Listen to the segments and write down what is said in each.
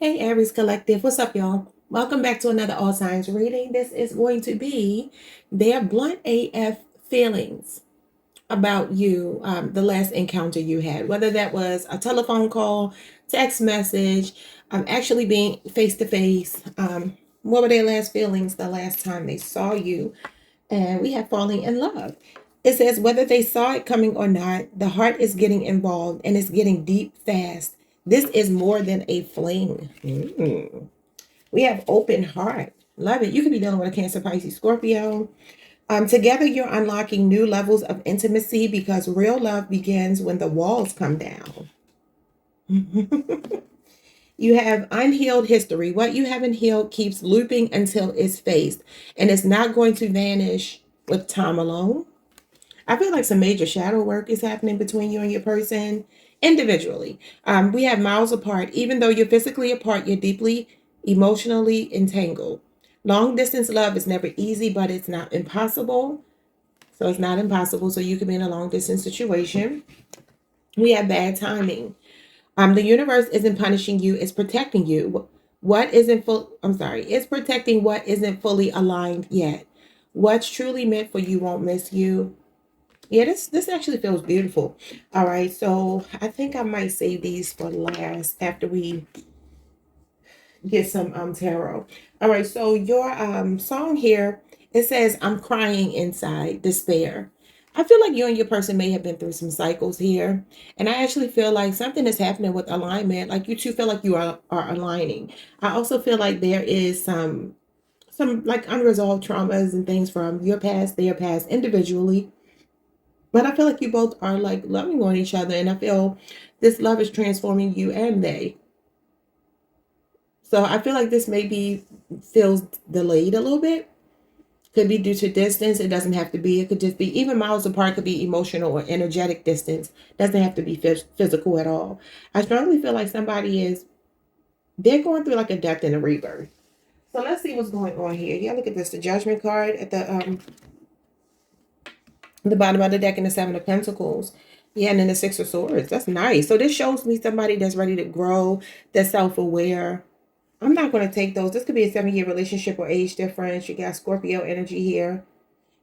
Hey Aries Collective, what's up, y'all? Welcome back to another All Signs reading. This is going to be their blunt AF feelings about you, the last encounter you had, whether that was a telephone call, text message, actually being face to face. What were their last feelings the last time they saw you? And we have falling in love. It says whether they saw it coming or not, the heart is getting involved and it's getting deep fast. This is more than a fling. We have open heart. Love it. You could be dealing with a Cancer, Pisces, Scorpio. Together, you're unlocking new levels of intimacy because real love begins when the walls come down. You have unhealed history. What you haven't healed keeps looping until it's faced, and it's not going to vanish with time alone. I feel like some major shadow work is happening between you and your person individually. We have miles apart. Even though you're physically apart, you're deeply emotionally entangled. Long distance love is never easy, but it's not impossible. So it's not impossible. So you could be in a long distance situation. We have bad timing. The universe isn't punishing you, it's protecting you. What isn't full, I'm sorry, it's protecting what isn't fully aligned yet. What's truly meant for you won't miss you. Yeah, this actually feels beautiful. All right, so I think I might save these for last after we get some tarot. All right, so your song here, it says I'm crying inside despair. I feel like you and your person may have been through some cycles here, and I actually feel like something is happening with alignment. Like you two feel like you are aligning. I also feel like there is some like unresolved traumas and things from your past, their past individually. But I feel like you both are like loving on each other, and I feel this love is transforming you and they. So I feel like this maybe feels delayed a little bit. Could be due to distance. It doesn't have to be. It could just be even miles apart. Could be emotional or energetic distance. Doesn't have to be physical at all. I strongly feel like somebody is they're going through like a death and a rebirth. So let's see what's going on here. Yeah, look at this. The Judgment card at the bottom of the deck and the Seven of Pentacles. Yeah, and then the Six of Swords. That's nice. So this shows me somebody that's ready to grow, that's self-aware. I'm not going to take those. This could be a 7-year relationship or age difference. You got Scorpio energy here.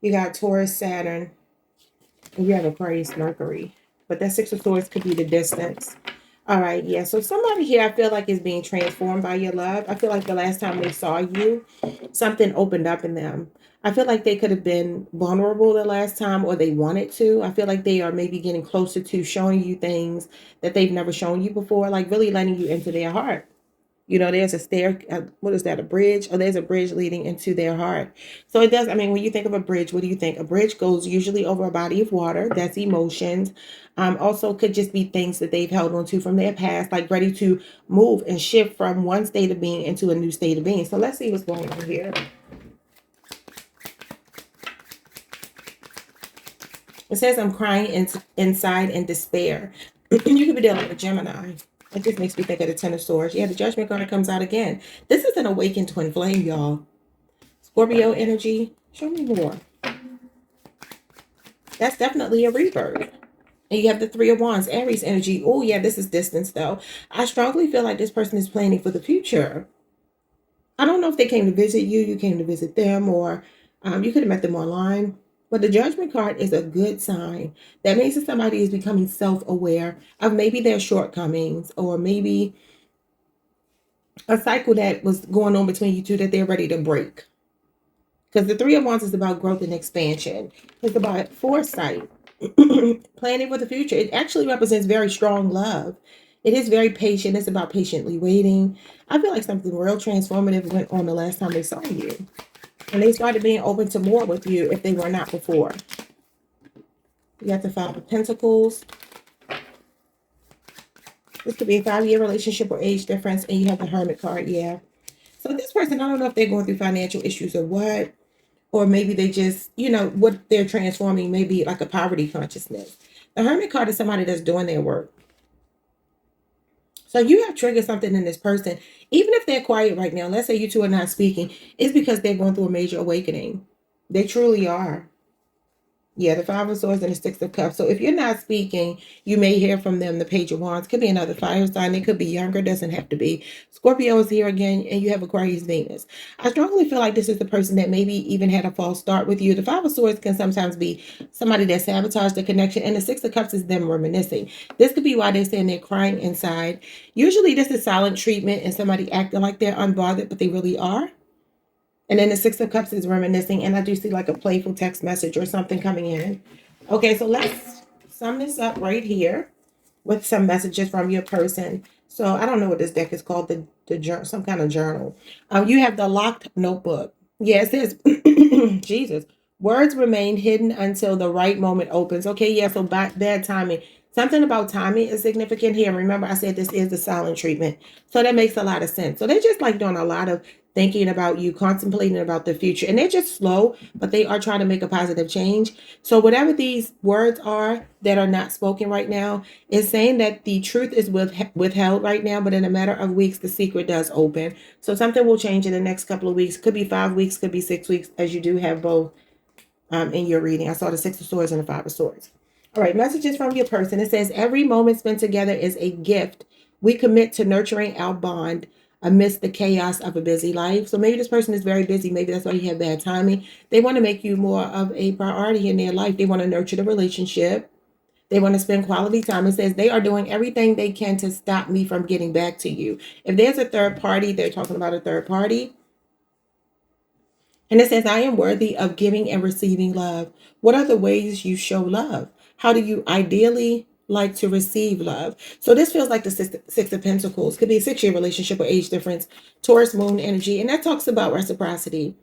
You got Taurus, Saturn. And you have Aquarius, Mercury. But that Six of Swords could be the distance. All right, yeah. So somebody here I feel like is being transformed by your love. I feel like the last time they saw you, something opened up in them. I feel like they could have been vulnerable the last time or they wanted to. I feel like they are maybe getting closer to showing you things that they've never shown you before, like really letting you into their heart. You know, there's a stair, what is that, a bridge? Oh, there's a bridge leading into their heart. So it does, I mean, when you think of a bridge, what do you think? A bridge goes usually over a body of water. That's emotions. Also could just be things that they've held on to from their past, like ready to move and shift from one state of being into a new state of being. So let's see what's going on here. It says I'm crying inside in despair. You could be dealing with a Gemini. It just makes me think of the Ten of Swords. Yeah, the Judgment card comes out again. This is an awakened twin flame, y'all. Scorpio energy. Show me more. That's definitely a rebirth. And you have the Three of Wands, Aries energy. Oh, yeah, this is distance, though. I strongly feel like this person is planning for the future. I don't know if they came to visit you, you came to visit them, or you could have met them online. But the Judgment card is a good sign. That means that somebody is becoming self-aware of maybe their shortcomings or maybe a cycle that was going on between you two that they're ready to break. Because the Three of Wands is about growth and expansion. It's about foresight, planning for the future. It actually represents very strong love. It is very patient. It's about patiently waiting. I feel like something real transformative went on the last time they saw you. And they started being open to more with you if they were not before. You got the Five of Pentacles. This could be a 5-year relationship or age difference. And you have the Hermit card, yeah. So this person, I don't know if they're going through financial issues or what. Or maybe they just, you know, what they're transforming may be like a poverty consciousness. The Hermit card is somebody that's doing their work. So you have triggered something in this person. Even if they're quiet right now, let's say you two are not speaking, it's because they're going through a major awakening. They truly are. Yeah, the Five of Swords and the Six of Cups. So if you're not speaking, you may hear from them. The Page of Wands could be another fire sign. It could be younger. Doesn't have to be. Scorpio is here again, and you have Aquarius Venus. I strongly feel like this is the person that maybe even had a false start with you. The Five of Swords can sometimes be somebody that sabotaged the connection, and the Six of Cups is them reminiscing. This could be why they're saying they're crying inside. Usually, this is silent treatment and somebody acting like they're unbothered, but they really are. And then the Six of Cups is reminiscing. And I do see like a playful text message or something coming in. Okay, so let's sum this up right here with some messages from your person. So I don't know what this deck is called, the some kind of journal. You have the locked notebook. Yeah, it says, Jesus, words remain hidden until the right moment opens. Okay, yeah, so bad timing. Something about timing is significant here. Remember, I said this is the silent treatment. So that makes a lot of sense. So they're just like doing a lot of thinking about you, contemplating about the future. And they're just slow, but they are trying to make a positive change. So whatever these words are that are not spoken right now is saying that the truth is withheld right now, but in a matter of weeks, the secret does open. So something will change in the next couple of weeks. Could be 5 weeks, could be 6 weeks, as you do have both in your reading. I saw the Six of Swords and the Five of Swords. All right, messages from your person. It says, every moment spent together is a gift. We commit to nurturing our bond amidst the chaos of a busy life. So maybe this person is very busy. Maybe that's why you have bad timing. They want to make you more of a priority in their life. They want to nurture the relationship. They want to spend quality time. It says they are doing everything they can to stop me from getting back to you. If there's a third party, they're talking about a third party. And it says, I am worthy of giving and receiving love. What are the ways you show love? How do you ideally like to receive love? So this feels like the Six of Pentacles. Could be a 6-year relationship or age difference. Taurus moon energy. And that talks about reciprocity.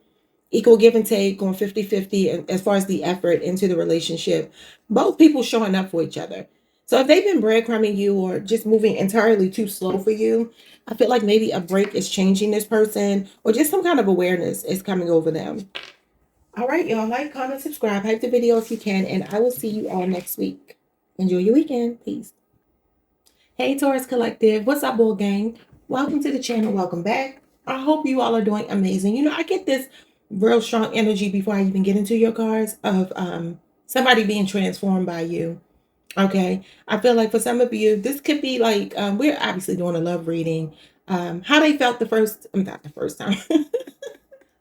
Equal give and take, going 50-50 as far as the effort into the relationship. Both people showing up for each other. So if they've been breadcrumbing you or just moving entirely too slow for you, I feel like maybe a break is changing this person or just some kind of awareness is coming over them. All right, y'all. Like, comment, subscribe, hype the video if you can, and I will see you all next week. Enjoy your weekend. Peace. Hey, Taurus Collective. What's up, bull gang? Welcome to the channel. Welcome back. I hope you all are doing amazing. You know, I get this real strong energy before I even get into your cards of somebody being transformed by you. Okay, I feel like for some of you, this could be like, we're obviously doing a love reading. How they felt the first, not the first time,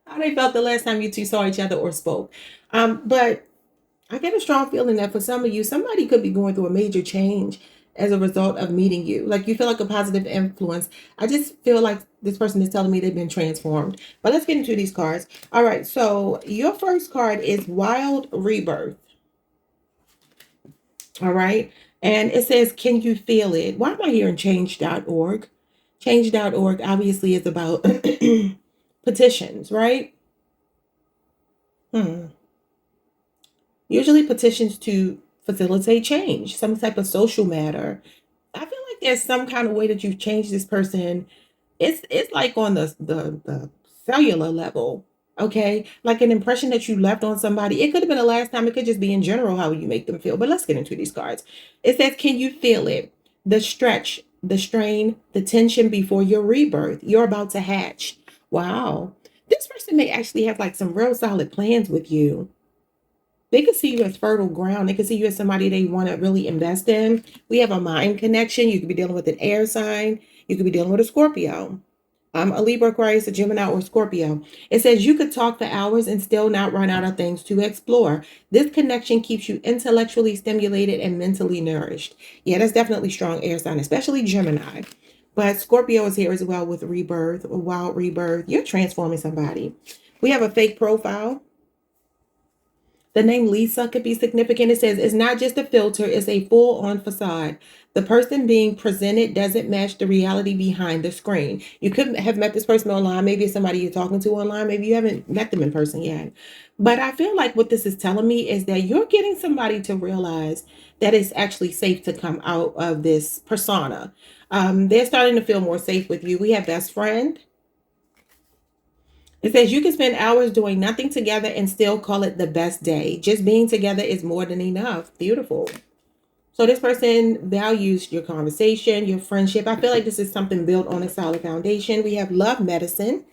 how they felt the last time you two saw each other or spoke. But I get a strong feeling that for some of you, somebody could be going through a major change as a result of meeting you. Like you feel like a positive influence. I just feel like this person is telling me they've been transformed. But let's get into these cards. All right, so your first card is Wild Rebirth. All right. And it says, can you feel it? Why am I hearing change.org? Change.org obviously is about petitions, right? Usually petitions to facilitate change, some type of social matter. I feel like there's some kind of way that you've changed this person. It's like on the cellular level. Okay, like an impression that you left on somebody. It could have been the last time. It could just be in general how you make them feel. But let's get into these cards. It says, can you feel it? The stretch, the strain, the tension before your rebirth. You're about to hatch. Wow. This person may actually have like some real solid plans with you. They could see you as fertile ground. They could see you as somebody they want to really invest in. We have a mind connection. You could be dealing with an air sign. You could be dealing with a Scorpio. A Libra, Aquarius, a Gemini, or Scorpio. It says you could talk for hours and still not run out of things to explore. This connection keeps you intellectually stimulated and mentally nourished. Yeah, that's definitely strong air sign, especially Gemini. But Scorpio is here as well with rebirth, or wild rebirth. You're transforming somebody. We have a fake profile. The name Lisa could be significant. It says it's not just a filter, it's a full-on facade. The person being presented doesn't match the reality behind the screen. You could have met this person online. Maybe it's somebody you're talking to online. Maybe you haven't met them in person yet. But I feel like what this is telling me is that you're getting somebody to realize that it's actually safe to come out of this persona. They're starting to feel more safe with you. We have best friend. It says you can spend hours doing nothing together and still call it the best day. Just being together is more than enough. Beautiful. So this person values your conversation, your friendship. I feel like this is something built on a solid foundation. We have love medicine.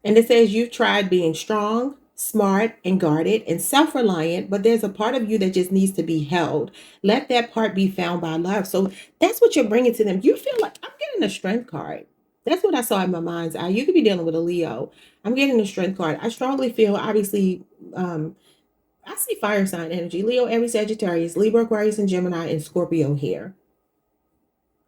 And it says you've tried being strong, smart and guarded and self-reliant, but there's a part of you that just needs to be held. Let that part be found by love. So that's what you're bringing to them. You feel like I'm getting a strength card. That's what I saw in my mind's eye. You could be dealing with a Leo. I'm getting a strength card. I strongly feel, obviously, I see fire sign energy. Leo, Aries, Sagittarius, Libra, Aquarius, and Gemini, and Scorpio here.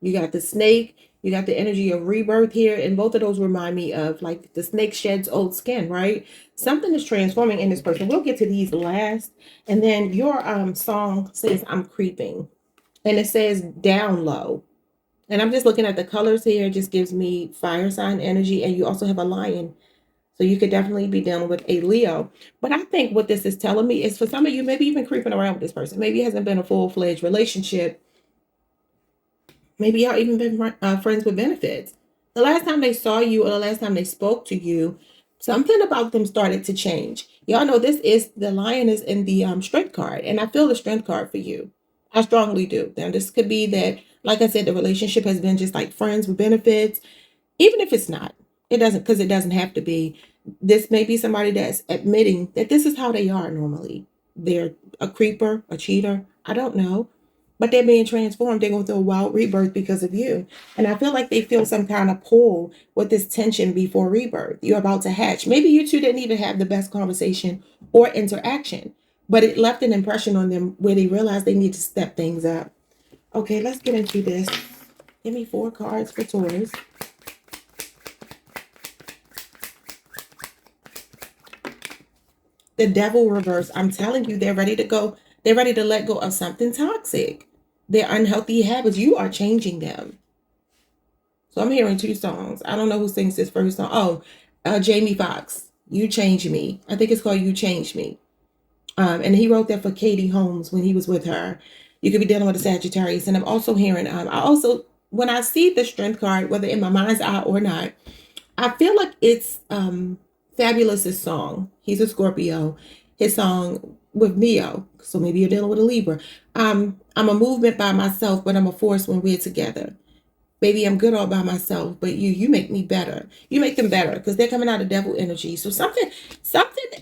You got the snake. You got the energy of rebirth here. And both of those remind me of like the snake sheds old skin, right? Something is transforming in this person. We'll get to these last. And then your song says, I'm creeping. And it says down low. And I'm just looking at the colors here. It just gives me fire sign energy. And you also have a lion. So you could definitely be dealing with a Leo. But I think what this is telling me is for some of you, maybe you've been creeping around with this person. Maybe it hasn't been a full-fledged relationship. Maybe y'all even been friends with benefits. The last time they saw you or the last time they spoke to you, something about them started to change. Y'all know this is the lioness in the strength card. And I feel the strength card for you. I strongly do. Now, this could be that, like I said, the relationship has been just like friends with benefits. Even if it's not, it doesn't, because it doesn't have to be. This may be somebody that's admitting that this is how they are normally. They're a creeper, a cheater. I don't know. But they're being transformed. They're going through a wild rebirth because of you. And I feel like they feel some kind of pull with this tension before rebirth. You're about to hatch. Maybe you two didn't even have the best conversation or interaction, but it left an impression on them where they realized they need to step things up. Okay, let's get into this. Give me 4 cards for Taurus. The devil reverse. I'm telling you, they're ready to go. They're ready to let go of something toxic. Their unhealthy habits. You are changing them. So I'm hearing 2 songs. I don't know who sings this first song. Oh, Jamie Foxx. You Change Me. I think it's called You Change Me. And he wrote that for Katie Holmes when he was with her. You could be dealing with a Sagittarius. And I'm also hearing, when I see the strength card, whether in my mind's eye or not, I feel like it's Fabulous's song. He's a Scorpio. His song with Neo. So maybe you're dealing with a Libra. I'm a movement by myself, but I'm a force when we're together. Baby, I'm good all by myself, but you make me better. You make them better because they're coming out of devil energy. So something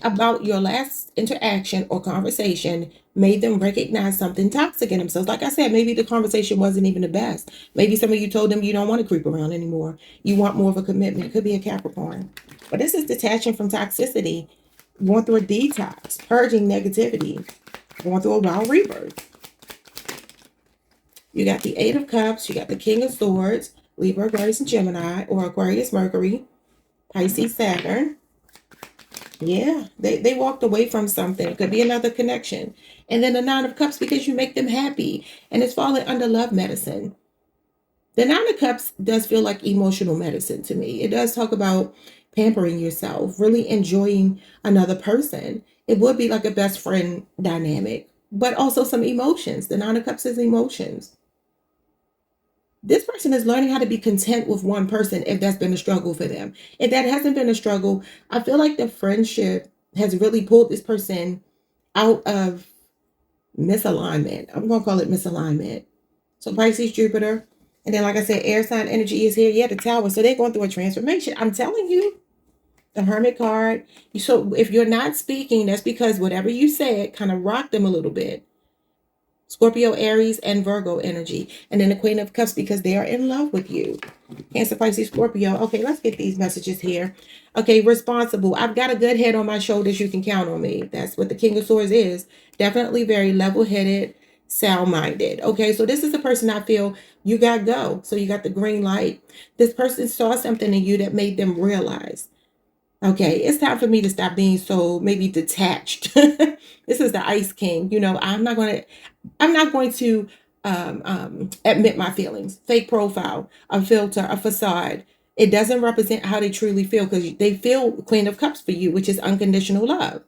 about your last interaction or conversation made them recognize something toxic in themselves. Like I said, maybe the conversation wasn't even the best. Maybe some of you told them you don't want to creep around anymore. You want more of a commitment. It could be a Capricorn. But this is detaching from toxicity, going through a detox, purging negativity, going through a wild rebirth. You got the 8 of Cups. You got the King of Swords, Libra, Aquarius, and Gemini, or Aquarius, Mercury, Pisces, Saturn. Yeah, they walked away from something. It could be another connection. And then the 9 of Cups because you make them happy. And it's falling under love medicine. The 9 of Cups does feel like emotional medicine to me. It does talk about pampering yourself, really enjoying another person. It would be like a best friend dynamic, but also some emotions. The 9 of Cups is emotions. This person is learning how to be content with one person if that's been a struggle for them. If that hasn't been a struggle, I feel like the friendship has really pulled this person out of misalignment. I'm going to call it misalignment. So Pisces, Jupiter. And then, like I said, air sign energy is here. Yeah, the Tower. So they're going through a transformation. I'm telling you, the Hermit card. So if you're not speaking, that's because whatever you said kind of rocked them a little bit. Scorpio, Aries, and Virgo energy. And then the Queen of Cups because they are in love with you. Cancer, Pisces, Scorpio. Okay, let's get these messages here. Okay, responsible. I've got a good head on my shoulders. You can count on me. That's what the King of Swords is. Definitely very level-headed, sound-minded. Okay, so this is the person I feel you got to go. So you got the green light. This person saw something in you that made them realize, okay, it's time for me to stop being so maybe detached. This is the Ice King. You know, I'm not going to admit my feelings. Fake profile, a filter, a facade. It doesn't represent how they truly feel because they feel Queen of Cups for you, which is unconditional love.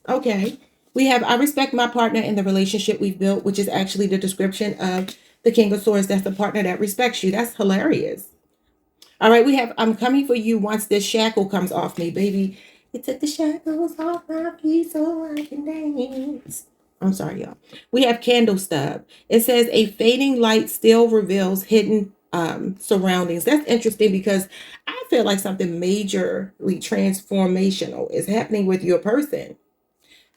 Okay. We have, I respect my partner in the relationship we've built, which is actually the description of the King of Swords. That's the partner that respects you. That's hilarious. All right, we have, I'm coming for you once this shackle comes off me, baby. You took the shackles off my feet so I can dance. I'm sorry, y'all. We have candle stub. It says a fading light still reveals hidden surroundings. That's interesting because I feel like something majorly transformational is happening with your person.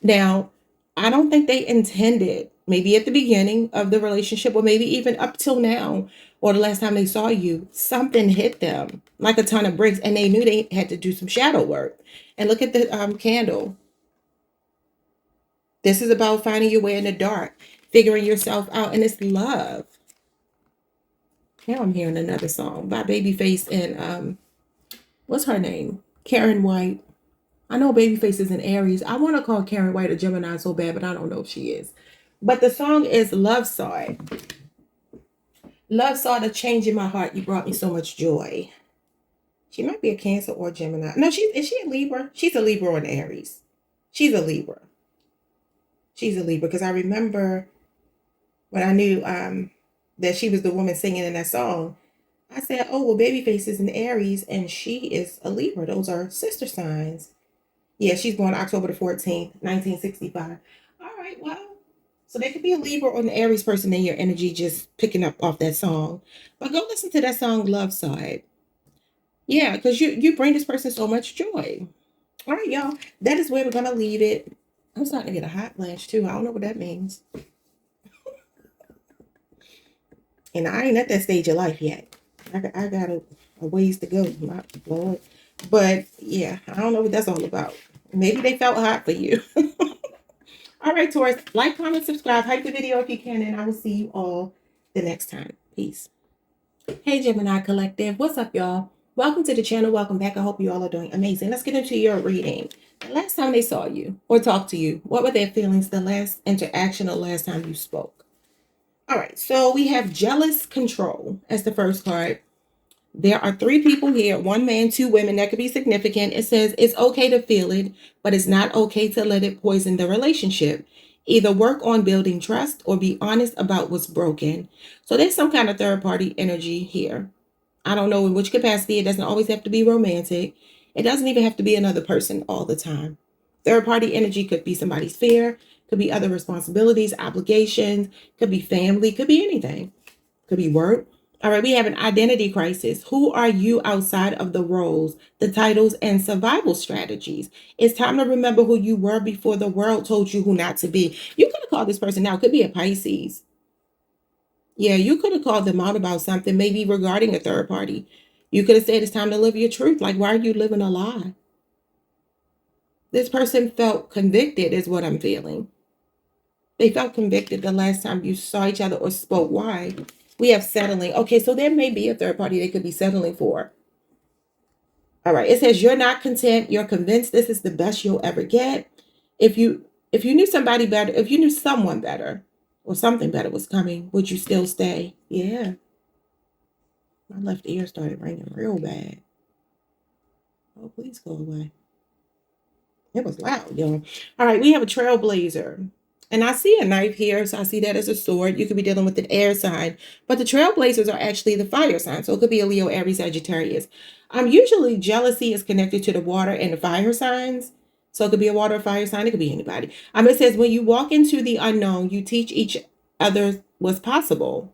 Now, I don't think they intended, maybe at the beginning of the relationship, or maybe even up till now, or the last time they saw you, something hit them like a ton of bricks, and they knew they had to do some shadow work. And look at the candle. This is about finding your way in the dark, figuring yourself out, and it's love. Now I'm hearing another song by Babyface and what's her name? Karen White. I know Babyface is an Aries. I want to call Karen White a Gemini so bad, but I don't know if she is. But the song is Love Saw It. Love saw the change in my heart. You brought me so much joy. She might be a Cancer or Gemini. No, is she a Libra? She's a Libra or an Aries. She's a Libra. She's a Libra because I remember when I knew that she was the woman singing in that song. I said, oh, well, Babyface is an Aries and she is a Libra. Those are sister signs. Yeah, she's born October the 14th, 1965. All right, well, so there could be a Libra or an Aries person in your energy just picking up off that song. But go listen to that song, Love Side. Yeah, because you bring this person so much joy. All right, y'all. That is where we're going to leave it. I'm starting to get a hot flash, too. I don't know what that means. And I ain't at that stage of life yet. I got a ways to go, my Lord. But, yeah, I don't know what that's all about. Maybe they felt hot for you. All right, Taurus, like, comment, subscribe, hype the video if you can, and I will see you all the next time. Peace. Hey, Gemini Collective. What's up, y'all? Welcome to the channel. Welcome back. I hope you all are doing amazing. Let's get into your reading. The last time they saw you or talked to you, what were their feelings the last interaction or last time you spoke? All right, so we have jealous control as the first card. There are 3 people here, 1 man, 2 women. That could be significant. It says it's okay to feel it, but it's not okay to let it poison the relationship. Either work on building trust or be honest about what's broken. So there's some kind of third party energy here. I don't know in which capacity. It doesn't always have to be romantic. It doesn't even have to be another person all the time. Third party energy could be somebody's fear, could be other responsibilities, obligations, could be family, could be anything, could be work. All right, we have an identity crisis. Who are you outside of the roles, the titles, and survival strategies? It's time to remember who you were before the world told you who not to be. You could have called this person out. Could be a Pisces. Yeah, you could have called them out about something, maybe regarding a third party. You could have said it's time to live your truth. Like, why are you living a lie? This person felt convicted is what I'm feeling. They felt convicted the last time you saw each other or spoke. Why? We have settling. Okay, so there may be a third party they could be settling for. All right, it says you're not content. You're convinced this is the best you'll ever get. If you knew somebody better, if you knew someone better or something better was coming, would you still stay? Yeah. My left ear started ringing real bad. Oh, please go away. It was loud, y'all. All right, we have a trailblazer. And I see a knife here, so I see that as a sword. You could be dealing with an air sign. But the trailblazers are actually the fire sign. So it could be a Leo, Aries, Sagittarius. Usually jealousy is connected to the water and the fire signs. So it could be a water or fire sign. It could be anybody. It says, when you walk into the unknown, you teach each other what's possible.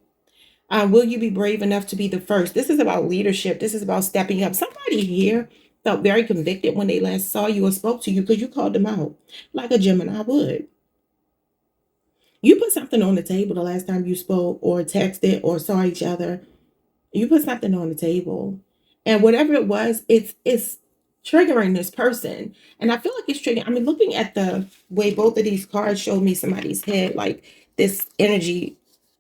Will you be brave enough to be the first? This is about leadership. This is about stepping up. Somebody here felt very convicted when they last saw you or spoke to you because you called them out like a Gemini would. You put something on the table the last time you spoke or texted or saw each other. You put something on the table. And whatever it was, it's triggering this person. And I feel like it's triggering. Looking at the way both of these cards showed me somebody's head, like this energy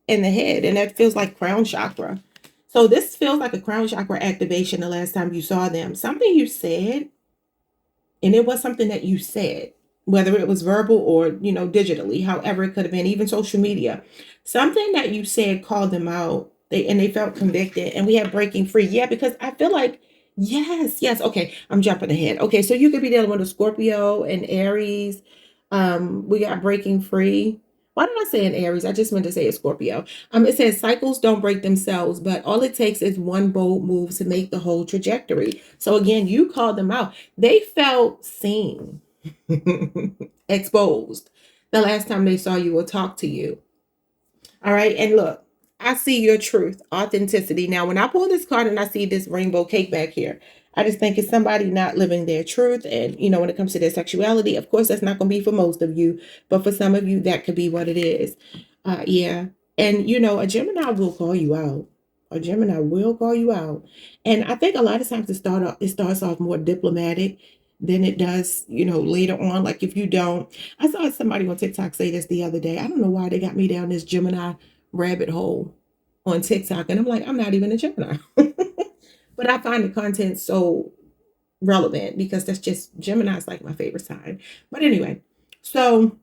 in the head. And that feels like crown chakra. So this feels like a crown chakra activation the last time you saw them. Something you said, and it was something that you said, whether it was verbal or, digitally, however it could have been, even social media. Something that you said called them out, they felt convicted. And we have breaking free. Yeah, because I feel like, yes. Okay, I'm jumping ahead. Okay, so you could be dealing with a Scorpio and Aries. We got breaking free. Why did I say an Aries? I just meant to say a Scorpio. It says cycles don't break themselves, but all it takes is one bold move to make the whole trajectory. So again, you called them out. They felt seen, exposed the last time they saw you or talked to you. All right. And look, I see your truth, authenticity. Now, when I pull this card and I see this rainbow cake back here, I just think it's somebody not living their truth. And, when it comes to their sexuality, of course, that's not going to be for most of you, but for some of you, that could be what it is. Yeah. And, a Gemini will call you out. A Gemini will call you out. And I think a lot of times it starts off more diplomatic than it does, later on. Like if you don't, I saw somebody on TikTok say this the other day. I don't know why they got me down this Gemini rabbit hole on TikTok. And I'm like, I'm not even a Gemini. But I find the content so relevant because that's just Gemini's like my favorite sign. But anyway, so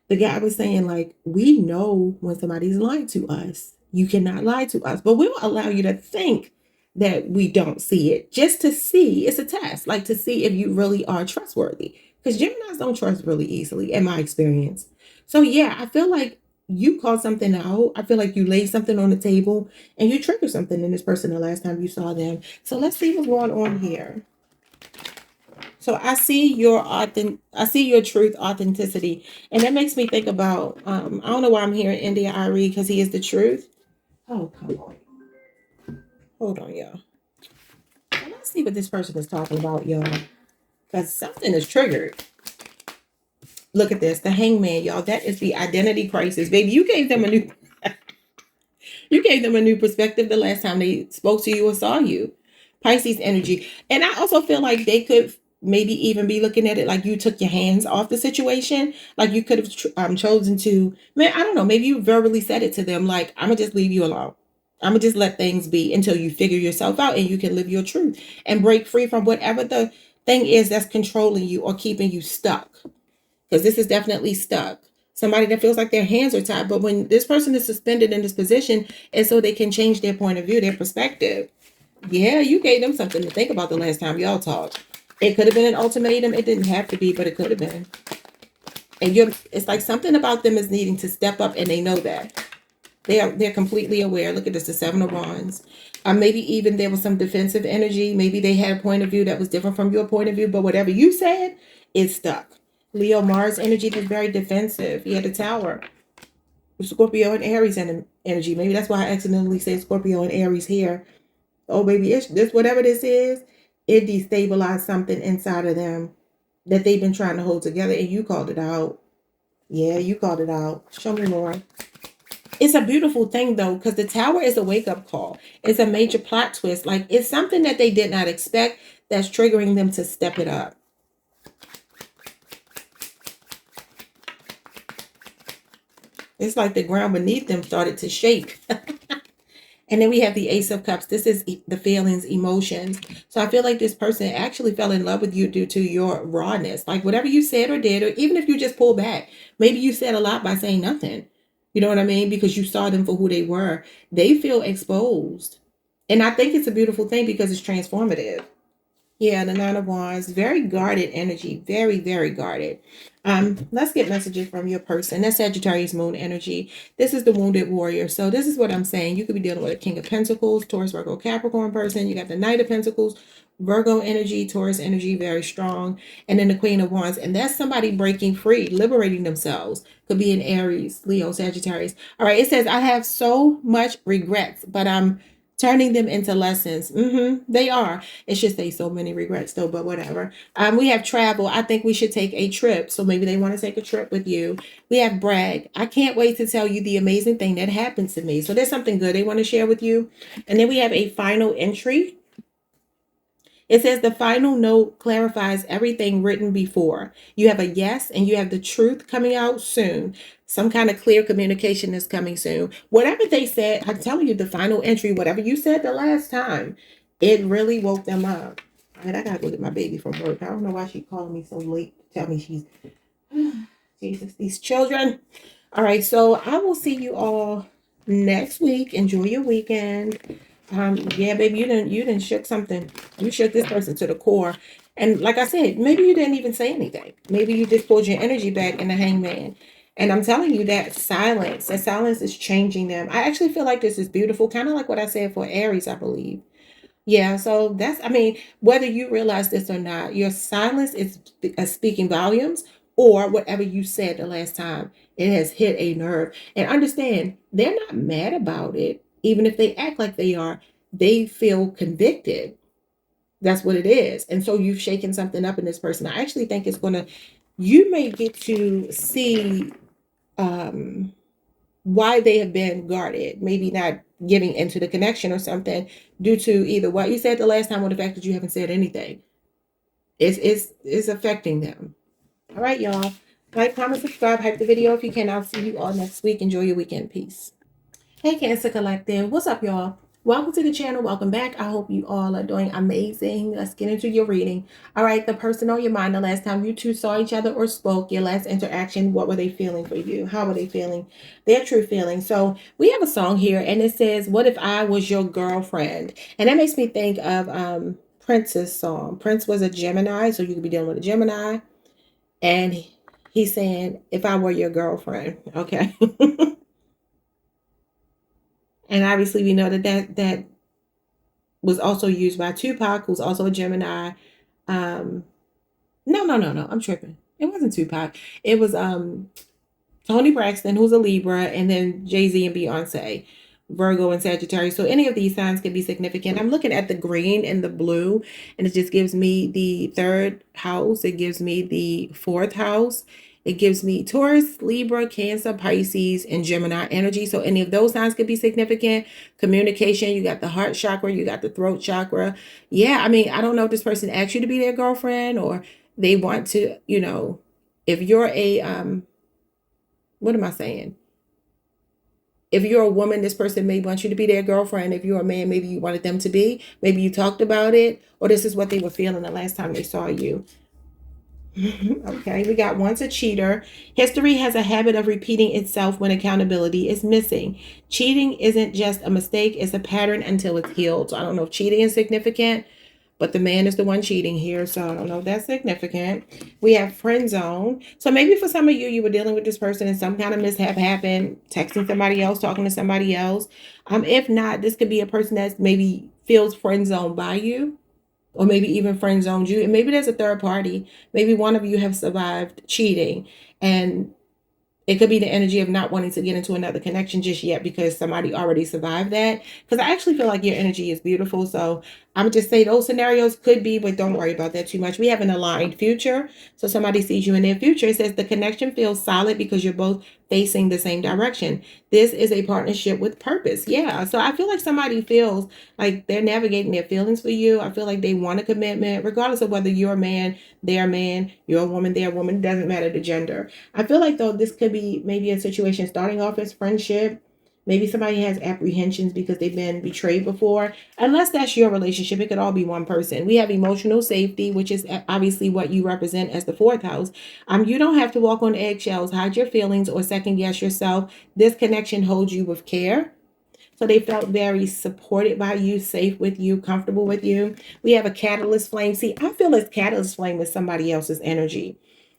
the guy was saying, like, we know when somebody's lying to us. You cannot lie to us, but we will allow you to think that we don't see it just to see. It's a test, like to see if you really are trustworthy. Because Geminis don't trust really easily, in my experience. So, yeah, I feel like you called something out. I feel like you laid something on the table and you triggered something in this person the last time you saw them. So, let's see what's going on here. So I see I see your truth, authenticity. And that makes me think about, I don't know why I'm here in India Ari, because he is the truth. Oh, come on. Hold on, y'all. Let's see what this person is talking about, y'all. Because something is triggered. Look at this. The hangman, y'all. That is the identity crisis. Baby, you gave them a new perspective the last time they spoke to you or saw you. Pisces energy. And I also feel like they could maybe even be looking at it like you took your hands off the situation. Like you could have chosen to, man, I don't know, maybe you verbally said it to them, like, I'm going to just leave you alone. I'm going to just let things be until you figure yourself out and you can live your truth and break free from whatever the thing is that's controlling you or keeping you stuck. Because this is definitely stuck. Somebody that feels like their hands are tied. But when this person is suspended in this position, it's so they can change their point of view, their perspective. Yeah, you gave them something to think about the last time y'all talked. It could have been an ultimatum. It didn't have to be, but it could have been. And it's like something about them is needing to step up, and they know that. They're completely aware. Look at this, the Seven of Wands. Maybe even there was some defensive energy. Maybe they had a point of view that was different from your point of view, but whatever you said, it's stuck. Leo, Mars energy is very defensive. He had a Tower. Scorpio and Aries energy. Maybe that's why I accidentally said Scorpio and Aries here. Oh, baby, it's this, whatever this is, it destabilized something inside of them that they've been trying to hold together, and you called it out. Yeah, you called it out. Show me more. It's a beautiful thing, though, because the Tower is a wake-up call. It's a major plot twist. Like, it's something that they did not expect that's triggering them to step it up. It's like the ground beneath them started to shake. And then we have the Ace of Cups. This is the feelings, emotions. So I feel like this person actually fell in love with you due to your rawness. Like whatever you said or did, or even if you just pull back, maybe you said a lot by saying nothing. You know what I mean? Because you saw them for who they were. They feel exposed. And I think it's a beautiful thing because it's transformative. Yeah, the Nine of Wands, very guarded energy, very, very guarded. Let's get messages from your person. That's Sagittarius moon energy. This is the wounded warrior. So this is what I'm saying. You could be dealing with a King of Pentacles, Taurus, Virgo, Capricorn person. You got the Knight of Pentacles, Virgo energy, Taurus energy, very strong. And then the Queen of Wands. And that's somebody breaking free, liberating themselves. Could be an Aries, Leo, Sagittarius. All right, it says, I have so much regrets, but I'm turning them into lessons. They are. It should say so many regrets though, but whatever. We have travel. I think we should take a trip. So maybe they want to take a trip with you. We have brag. I can't wait to tell you the amazing thing that happened to me. So there's something good they want to share with you. And then we have a final entry. It says the final note clarifies everything written before. You have a yes and you have the truth coming out soon. Some kind of clear communication is coming soon. Whatever they said, I'm telling you, the final entry, whatever you said the last time, it really woke them up. All right, I got to go get my baby from work. I don't know why she called me so late to tell me she's... Jesus, these children. All right, so I will see you all next week. Enjoy your weekend. Yeah, baby, you didn't shook something. You shook this person to the core. And like I said, maybe you didn't even say anything. Maybe you just pulled your energy back in the hangman. And I'm telling you that silence is changing them. I actually feel like this is beautiful, kind of like what I said for Aries, I believe. Yeah, so that's, I mean, whether you realize this or not, your silence is speaking volumes, or whatever you said the last time, it has hit a nerve. And understand, they're not mad about it. Even if they act like they are, they feel convicted. That's what it is. And so you've shaken something up in this person. I actually think it's going to, you may get to see why they have been guarded, maybe not giving into the connection or something due to either what you said the last time or the fact that you haven't said anything. It's affecting them. All right, y'all. Like, comment, subscribe, hype the video if you can. I'll see you all next week. Enjoy your weekend. Peace. Hey, Cancer Collective. What's up, y'all? Welcome to the channel. Welcome back. I hope you all are doing amazing. Let's get into your reading. All right, the person on your mind, the last time you two saw each other or spoke, your last interaction, what were they feeling for you? How were they feeling? Their true feelings. So we have a song here, and it says, "What if I was your girlfriend?" And that makes me think of Prince's song. Prince was a Gemini, so you could be dealing with a Gemini. And he's saying, if I were your girlfriend, okay? And obviously we know that was also used by Tupac, who's also a Gemini. No, I'm tripping. It wasn't Tupac. It was Tony Braxton, who's a Libra, and then Jay-Z and Beyonce, Virgo and Sagittarius. So any of these signs could be significant. I'm looking at the green and the blue, and it just gives me the 3rd house. It gives me the 4th house. It gives me Taurus, Libra, Cancer, Pisces, and Gemini energy. So any of those signs could be significant. Communication, you got the heart chakra, you got the throat chakra. Yeah, I mean, I don't know if this person asked you to be their girlfriend or they want to, you know, if you're a, what am I saying? If you're a woman, this person may want you to be their girlfriend. If you're a man, maybe you wanted them to be. Maybe you talked about it, or this is what they were feeling the last time they saw you. Okay, we got once a cheater. History has a habit of repeating itself when accountability is missing. Cheating isn't just a mistake, it's a pattern until it's healed. So I don't know if cheating is significant, but the man is the one cheating here, so I don't know if that's significant. We have friend zone. So maybe for some of you, you were dealing with this person and some kind of mishap happened, texting somebody else, talking to somebody else. If not, this could be a person that maybe feels friend zoned by you, or maybe even friend zoned you. And maybe there's a third party. Maybe one of you have survived cheating, and it could be the energy of not wanting to get into another connection just yet because somebody already survived that. Because I actually feel like your energy is beautiful. So I would just say those scenarios could be, but don't worry about that too much. We have an aligned future. So somebody sees you in their future. It says the connection feels solid because you're both facing the same direction. This is a partnership with purpose. Yeah. So I feel like somebody feels like they're navigating their feelings for you. I feel like they want a commitment, regardless of whether you're a man, they're a man, you're a woman, they're a woman. It doesn't matter the gender. I feel like, though, this could be maybe a situation starting off as friendship. Maybe somebody has apprehensions because they've been betrayed before. Unless that's your relationship, it could all be one person. We have emotional safety, which is obviously what you represent as the 4th house. You don't have to walk on eggshells, hide your feelings, or second guess yourself. This connection holds you with care. So they felt very supported by you, safe with you, comfortable with you. We have a catalyst flame. See, I feel this catalyst flame with somebody else's energy.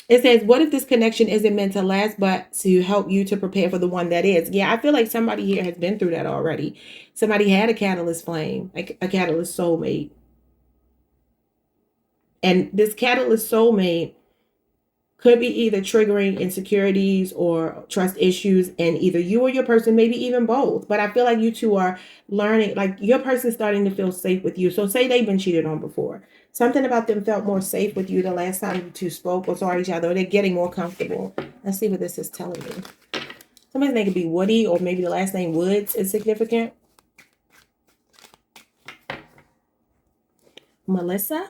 It says, what if this connection isn't meant to last, but to help you to prepare for the one that is? Yeah, I feel like somebody here has been through that already. Somebody had a catalyst flame, like a catalyst soulmate. And this catalyst soulmate could be either triggering insecurities or trust issues in either you or your person, maybe even both. But I feel like you two are learning, like your person's starting to feel safe with you. So say they've been cheated on before. Something about them felt more safe with you the last time you two spoke or saw each other, or they're getting more comfortable. Let's see what this is telling me. Somebody's name could be Woody, or maybe the last name Woods is significant. Melissa?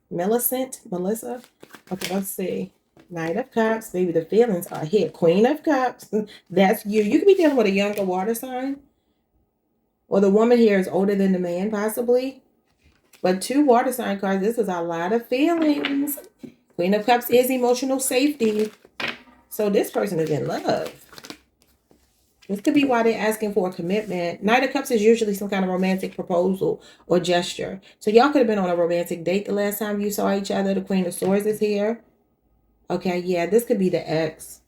Millicent? Melissa? Okay, let's see. Knight of Cups. Maybe the feelings are here. Queen of Cups. That's you. You could be dealing with a younger water sign. Or the woman here is older than the man, possibly. But 2 water sign cards. This is a lot of feelings. Queen of Cups is emotional safety. So this person is in love. This could be why they're asking for a commitment. Knight of Cups is usually some kind of romantic proposal or gesture. So y'all could have been on a romantic date the last time you saw each other. The Queen of Swords is here. Okay, yeah, this could be the ex.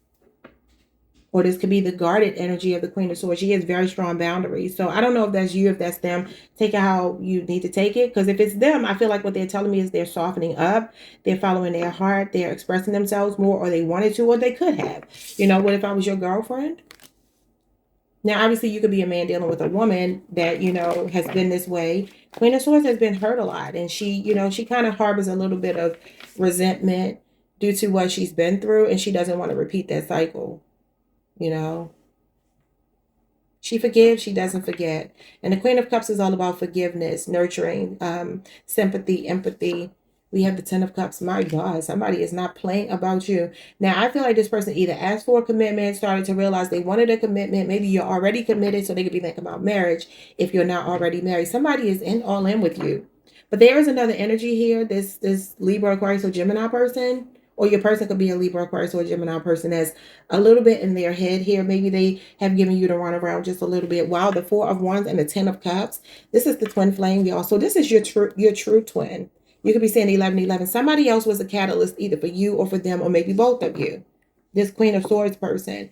Or this could be the guarded energy of the Queen of Swords. She has very strong boundaries. So I don't know if that's you, if that's them. Take it how you need to take it. Because if it's them, I feel like what they're telling me is they're softening up. They're following their heart. They're expressing themselves more, or they wanted to, or they could have. You know, what if I was your girlfriend? Now, obviously, you could be a man dealing with a woman that, you know, has been this way. Queen of Swords has been hurt a lot. And she, you know, she kind of harbors a little bit of resentment due to what she's been through. And she doesn't want to repeat that cycle. You know, she forgives, she doesn't forget. And the Queen of Cups is all about forgiveness, nurturing, sympathy, empathy. We have the Ten of Cups. My God, somebody is not playing about you. Now, I feel like this person either asked for a commitment, started to realize they wanted a commitment. Maybe you're already committed, so they could be thinking about marriage if you're not already married. Somebody is all in with you. But there is another energy here. This Libra, Aquarius, or Gemini person, or your person could be a Libra, Aquarius, or a Gemini person that's a little bit in their head here. Maybe they have given you the runaround just a little bit. Wow, the Four of Wands and the Ten of Cups. This is the twin flame, y'all. So this is your true twin. You could be saying 1111. Somebody else was a catalyst either for you or for them, or maybe both of you. This Queen of Swords person.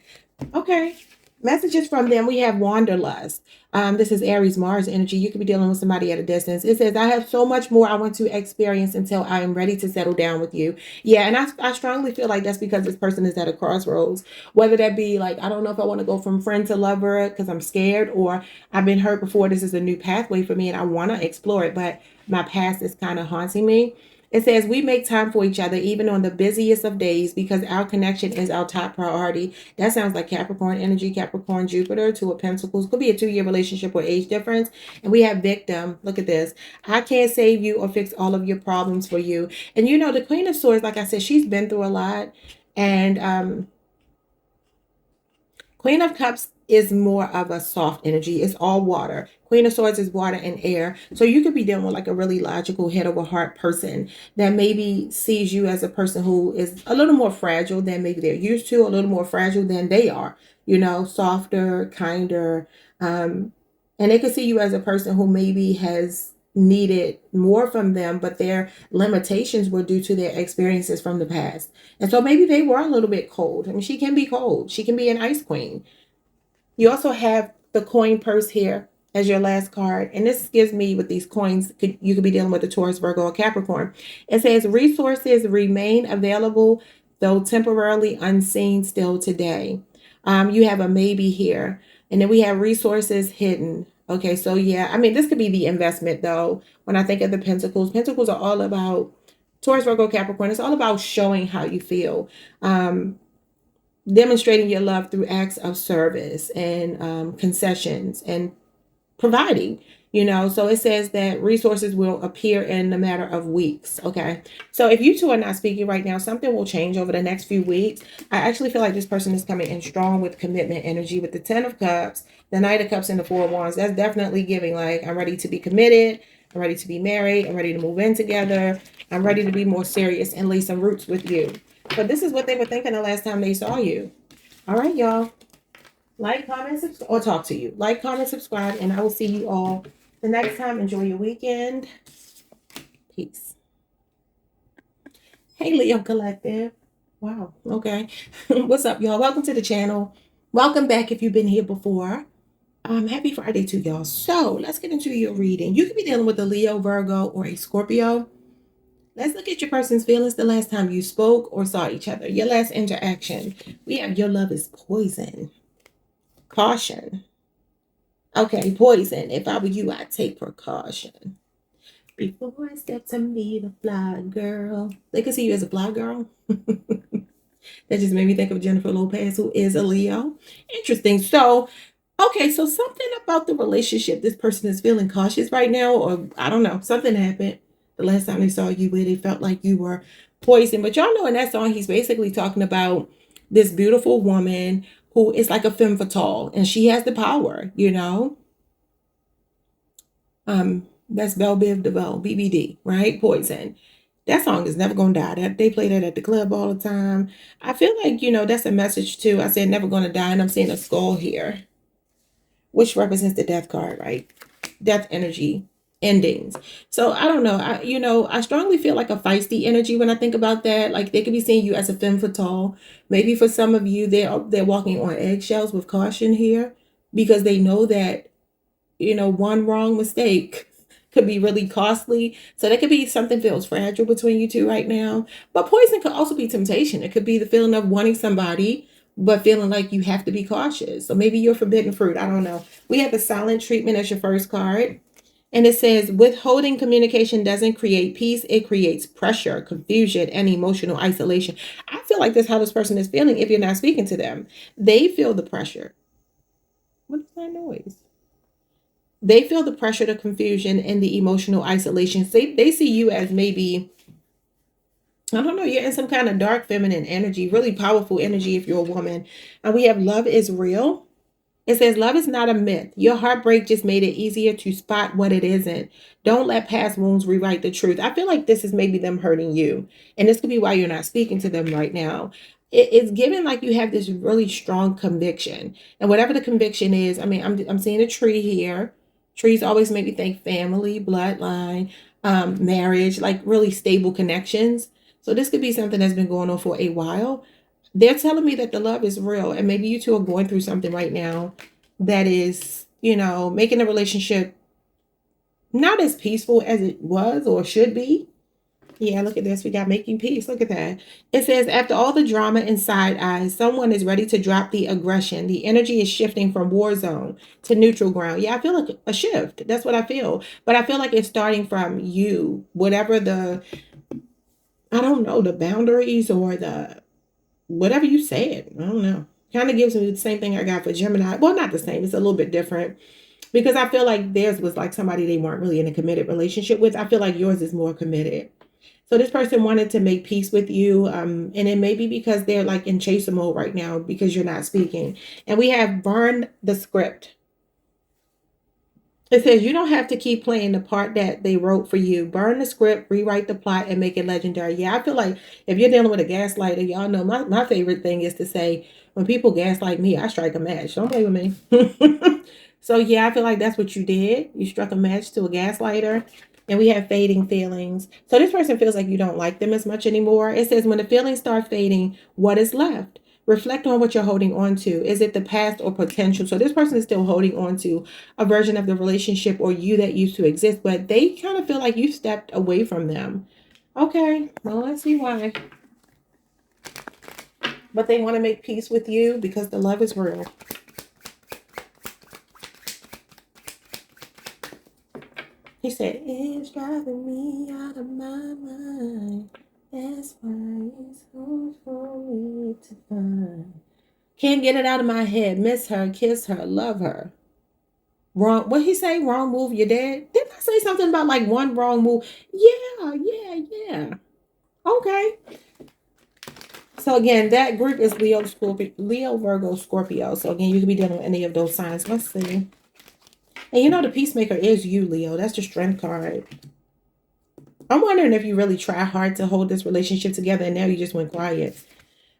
Okay. Messages from them. We have Wanderlust. This is Aries Mars energy. You could be dealing with somebody at a distance. It says, I have so much more I want to experience until I am ready to settle down with you. Yeah, and I strongly feel like that's because this person is at a crossroads. Whether that be like, I don't know if I want to go from friend to lover because I'm scared, or I've been hurt before. This is a new pathway for me and I want to explore it, but my past is kind of haunting me. It says we make time for each other even on the busiest of days because our connection is our top priority. That sounds like Capricorn energy, Capricorn, Jupiter, Two of Pentacles. Could be a 2-year relationship or age difference. And we have victim. Look at this. I can't save you or fix all of your problems for you. And you know, the Queen of Swords, like I said, she's been through a lot. And Queen of Cups is more of a soft energy. It's all water. Queen of Swords is water and air. So you could be dealing with like a really logical, head over heart person that maybe sees you as a person who is a little more fragile than maybe they're used to, a little more fragile than they are, you know, softer, kinder. And they could see you as a person who maybe has needed more from them, but their limitations were due to their experiences from the past. And so maybe they were a little bit cold. I mean, she can be cold. She can be an ice queen. You also have the coin purse here as your last card. And this gives me, with these coins, you could be dealing with the Taurus, Virgo, or Capricorn. It says resources remain available, though temporarily unseen still today. You have a maybe here. And then we have resources hidden. Okay, so yeah, I mean, this could be the investment, though. When I think of the Pentacles, Pentacles are all about Taurus, Virgo, Capricorn. It's all about showing how you feel. Demonstrating your love through acts of service and concessions and providing, you know. So it says that resources will appear in a matter of weeks. Okay, so if you two are not speaking right now, something will change over the next few weeks. I actually feel like this person is coming in strong with commitment energy, with the Ten of Cups, the Knight of Cups, and the Four of Wands. That's definitely giving like, I'm ready to be committed, I'm ready to be married, I'm ready to move in together, I'm ready to be more serious and lay some roots with you. But this is what they were thinking the last time they saw you. All right, y'all. Like, comment, subscribe, or talk to you. Like, comment, subscribe, and I will see you all the next time. Enjoy your weekend. Peace. Hey, Leo Collective. Wow. Okay. What's up, y'all? Welcome to the channel. Welcome back if you've been here before. Happy Friday to y'all. So let's get into your reading. You could be dealing with a Leo, Virgo, or a Scorpio. Let's look at your person's feelings the last time you spoke or saw each other. Your last interaction. We have your love is poison. Caution. Okay, poison. If I were you, I'd take precaution. Before I step to meet a fly girl. They could see you as a fly girl. That just made me think of Jennifer Lopez, who is a Leo. Interesting. So, okay, so something about the relationship. This person is feeling cautious right now, or I don't know. Something happened the last time they saw you where they felt like you were poisoned. But y'all know in that song, he's basically talking about this beautiful woman who is like a femme fatale, and she has the power, you know. That's Belle Biv DeVoe, BBD, right? Poison. That song is never gonna die. That they play that at the club all the time. I feel like, you know, that's a message too. I said never gonna die, and I'm seeing a skull here, which represents the death card, right? Death energy. endings. So I don't know. I strongly feel like a feisty energy when I think about that. Like they could be seeing you as a femme fatale. Maybe for some of you, they're walking on eggshells with caution here because they know that one wrong mistake could be really costly. So that could be something feels fragile between you two right now. But poison could also be temptation. It could be the feeling of wanting somebody, but feeling like you have to be cautious. So maybe you're forbidden fruit. I don't know. We have the silent treatment as your first card. And it says, withholding communication doesn't create peace. It creates pressure, confusion, and emotional isolation. I feel like that's how this person is feeling if you're not speaking to them. They feel the pressure. What is that noise? They feel the pressure, the confusion, and the emotional isolation. They see you as maybe, I don't know, you're in some kind of dark feminine energy, really powerful energy if you're a woman. And we have love is real. It says, love is not a myth. Your heartbreak just made it easier to spot what it isn't. Don't let past wounds rewrite the truth. I feel like this is maybe them hurting you. And this could be why you're not speaking to them right now. It's given like you have this really strong conviction. And whatever the conviction is, I mean, I'm seeing a tree here. Trees always make me think family, bloodline, marriage, like really stable connections. So this could be something that's been going on for a while. They're telling me that the love is real, and maybe you two are going through something right now that is, making the relationship not as peaceful as it was or should be. Yeah, look at this. We got making peace. Look at that. It says, after all the drama and side eyes, someone is ready to drop the aggression. The energy is shifting from war zone to neutral ground. Yeah, I feel like a shift. That's what I feel. But I feel like it's starting from you, whatever I don't know, the boundaries or whatever you said. I don't know. Kind of gives me the same thing I got for Gemini. Well, not the same. It's a little bit different because I feel like theirs was like somebody they weren't really in a committed relationship with. I feel like yours is more committed. So this person wanted to make peace with you. And it may be because they're like in chaser mode right now because you're not speaking. And we have burn the script. It says you don't have to keep playing the part that they wrote for you. Burn the script, rewrite the plot, and make it legendary. Yeah, I feel like if you're dealing with a gaslighter, y'all know my favorite thing is to say, when people gaslight me, I strike a match. Don't play with me. So yeah, I feel like that's what you did. You struck a match to a gaslighter. And we have fading feelings. So this person feels like you don't like them as much anymore. It says when the feelings start fading, what is left? Reflect on what you're holding on to. Is it the past or potential? So this person is still holding on to a version of the relationship or you that used to exist, but they kind of feel like you stepped away from them. Okay, well, let's see why. But they want to make peace with you because the love is real. He said, it's driving me out of my mind. That's why it's hard for me to find. Can't get it out of my head. Miss her, kiss her, love her. Wrong. What he say? Wrong move, you're dead. Didn't I say something about like one wrong move? Yeah. Okay. So again, that group is Leo, Scorpio, Leo, Virgo, Scorpio. So again, you could be dealing with any of those signs. Let's see. And the peacemaker is you, Leo. That's the strength card. I'm wondering if you really try hard to hold this relationship together and now you just went quiet.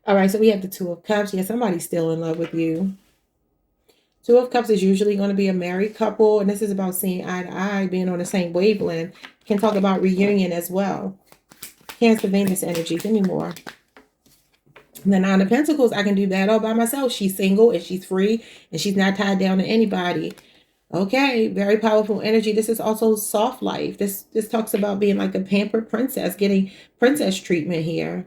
All right, so we have the Two of Cups. Yeah, somebody's still in love with you. Two of Cups is usually going to be a married couple, and this is about seeing eye to eye, being on the same wavelength. Can talk about reunion as well. Cancer, Venus energy. Give me more. And the Nine of Pentacles, I can do that all by myself. She's single and she's free and she's not tied down to anybody. Okay, very powerful energy. This is also soft life. This talks about being like a pampered princess, getting princess treatment here.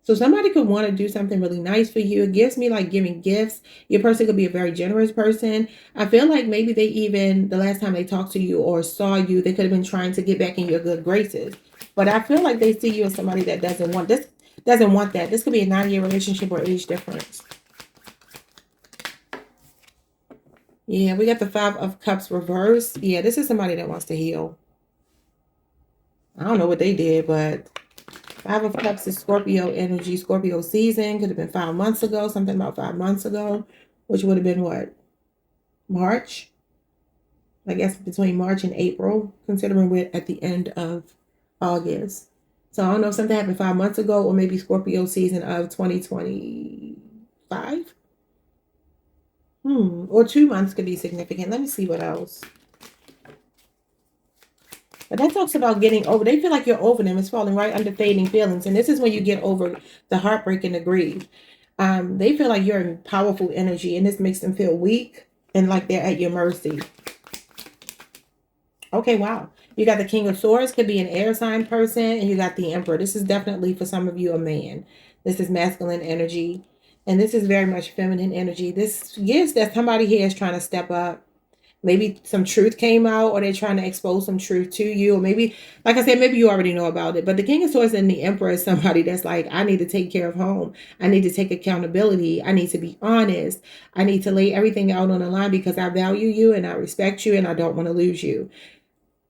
So somebody could want to do something really nice for you. It gives me like giving gifts. Your person could be a very generous person. I feel like maybe they even, the last time they talked to you or saw you, they could have been trying to get back in your good graces. But I feel like they see you as somebody that doesn't want this, doesn't want that. This could be a 9-year relationship or age difference. Yeah, we got the Five of Cups reversed. Yeah, this is somebody that wants to heal. I don't know what they did, but Five of Cups is Scorpio energy, Scorpio season. Could have been 5 months ago, something about 5 months ago, which would have been what? March? I guess between March and April, considering we're at the end of August. So I don't know if something happened 5 months ago or maybe Scorpio season of 2025. Or 2 months could be significant. Let me see what else. But that talks about getting over. They feel like you're over them. It's falling right under fading feelings. And this is when you get over the heartbreak and the grief. They feel like you're in powerful energy, and this makes them feel weak and like they're at your mercy. Okay, wow. You got the King of Swords, could be an air sign person, and you got the Emperor. This is definitely for some of you a man. This is masculine energy, and this is very much feminine energy. This gives that somebody here is trying to step up. Maybe some truth came out, or they're trying to expose some truth to you, or maybe, like I said, maybe you already know about it. But the King of Swords and the Emperor is somebody that's like, I need to take care of home. I need to take accountability. I need to be honest. I need to lay everything out on the line because I value you and I respect you and I don't want to lose you.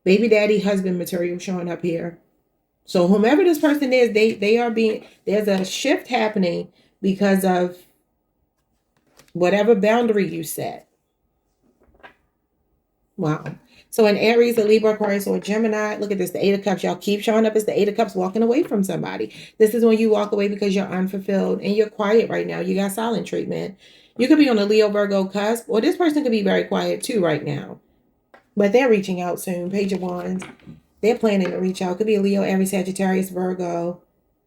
Baby daddy, husband material showing up here. So whomever this person is, they are being, there's a shift happening because of whatever boundary you set. Wow. So in Aries, a Libra, Aquarius, or Gemini, look at this, the Eight of Cups. Y'all keep showing up as the Eight of Cups walking away from somebody. This is when you walk away because you're unfulfilled and you're quiet right now. You got silent treatment. You could be on a Leo, Virgo cusp, or this person could be very quiet too right now. But they're reaching out soon. Page of Wands. They're planning to reach out. Could be a Leo, Aries, Sagittarius, Virgo.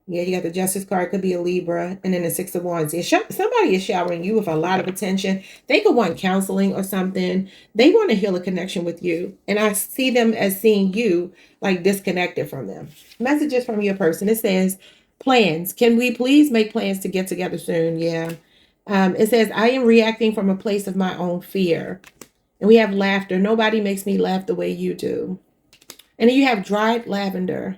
Yeah, you got the Justice card. Could be a Libra. And then the Six of Wands. Somebody is showering you with a lot of attention. They could want counseling or something. They want to heal a connection with you. And I see them as seeing you like disconnected from them. Messages from your person. It says, plans. Can we please make plans to get together soon? Yeah. It says, I am reacting from a place of my own fear. And we have laughter. Nobody makes me laugh the way you do. And then you have dried lavender.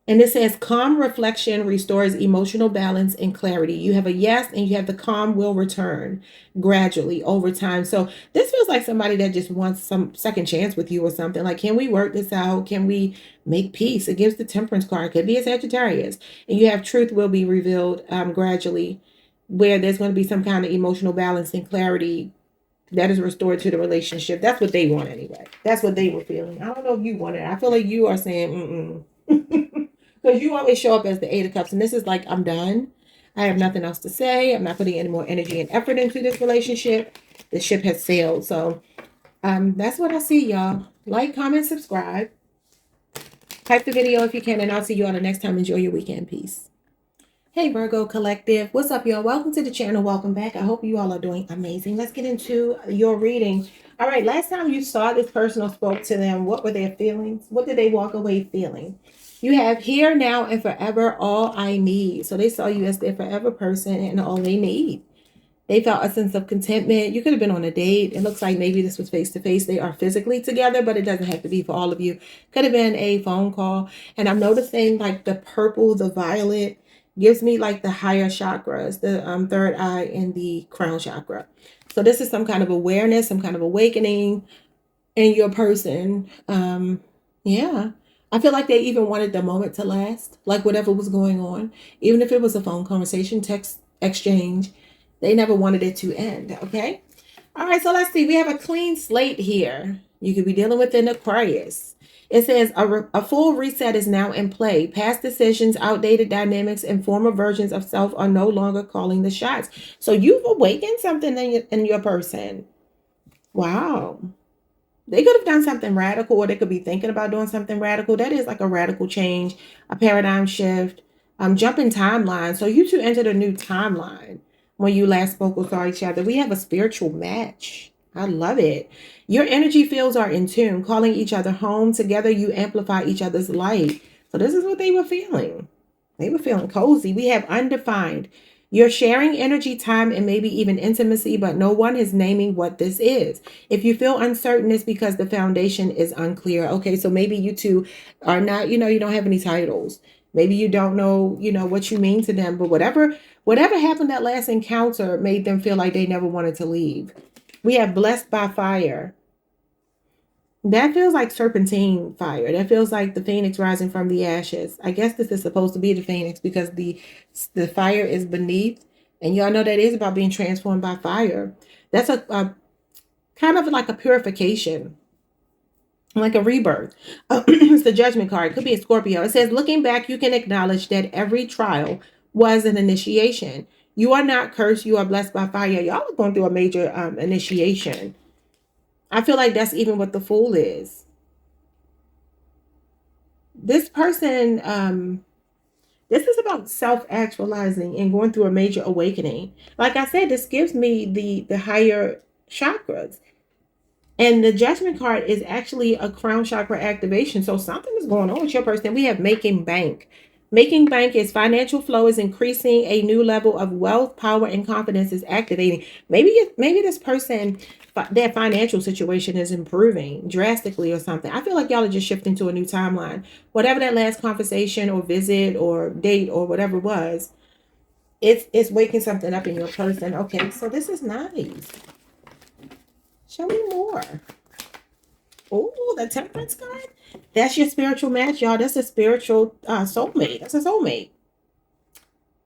And it says calm reflection restores emotional balance and clarity. You have a yes, and you have the calm will return gradually over time. So this feels like somebody that just wants some second chance with you or something. Like, can we work this out? Can we make peace? It gives the Temperance card. Could be a Sagittarius. And you have truth will be revealed gradually, where there's going to be some kind of emotional balance and clarity that is restored to the relationship. That's what they want anyway. That's what they were feeling. I don't know if you want it. I feel like you are saying, because you always show up as the Eight of Cups. And this is like, I'm done. I have nothing else to say. I'm not putting any more energy and effort into this relationship. The ship has sailed. So that's what I see, y'all. Like, comment, subscribe. Type the video if you can. And I'll see you all the next time. Enjoy your weekend. Peace. Hey Virgo Collective, what's up y'all? Welcome to the channel. Welcome back. I hope you all are doing amazing. Let's get into your reading. All right, last time you saw this person or spoke to them, what were their feelings? What did they walk away feeling? You have here, now, and forever, all I need. So they saw you as their forever person and all they need. They felt a sense of contentment. You could have been on a date. It looks like maybe this was face-to-face. They are physically together, but it doesn't have to be for all of you. Could have been a phone call. And I'm noticing like the purple, the violet, gives me like the higher chakras, the third eye and the crown chakra. So this is some kind of awareness, some kind of awakening in your person. Yeah. I feel like they even wanted the moment to last, like whatever was going on, even if it was a phone conversation, text exchange, they never wanted it to end. Okay. All right. So let's see. We have a clean slate here. You could be dealing with an Aquarius. It says a full reset is now in play. Past decisions, outdated dynamics, and former versions of self are no longer calling the shots. So you've awakened something in your person. Wow. They could have done something radical, or they could be thinking about doing something radical. That is like a radical change, a paradigm shift, jumping timeline. So you two entered a new timeline when you last spoke or saw each other. We have a spiritual match. I love it. Your energy fields are in tune, calling each other home. Together, you amplify each other's light. So this is what they were feeling. They were feeling cozy. We have undefined. You're sharing energy, time, and maybe even intimacy, but no one is naming what this is. If you feel uncertain, it's because the foundation is unclear. Okay, so maybe you two are not, you don't have any titles. Maybe you don't know, what you mean to them, but whatever happened that last encounter made them feel like they never wanted to leave. We have blessed by fire. That feels like serpentine fire. That feels like the phoenix rising from the ashes. I guess this is supposed to be the phoenix because the fire is beneath. And y'all know that is about being transformed by fire. That's a kind of like a purification, like a rebirth. It's the judgment card. It could be a Scorpio. It says, looking back, you can acknowledge that every trial was an initiation. You are not cursed. You are blessed by fire. Y'all are going through a major initiation. I feel like that's even what the Fool is. this person, this is about self-actualizing and going through a major awakening. Like I said, this gives me the higher chakras. And the Judgment card is actually a crown chakra activation. So something is going on with your person. We have making bank. Making bank is financial flow is increasing. A new level of wealth, power, and confidence is activating. Maybe this person, their financial situation is improving drastically or something. I feel like y'all are just shifting to a new timeline. Whatever that last conversation or visit or date or whatever was, it's waking something up in your person. Okay, so this is nice. Show me more. Oh, the Temperance card. That's your spiritual match, y'all. That's a spiritual soulmate. That's a soulmate.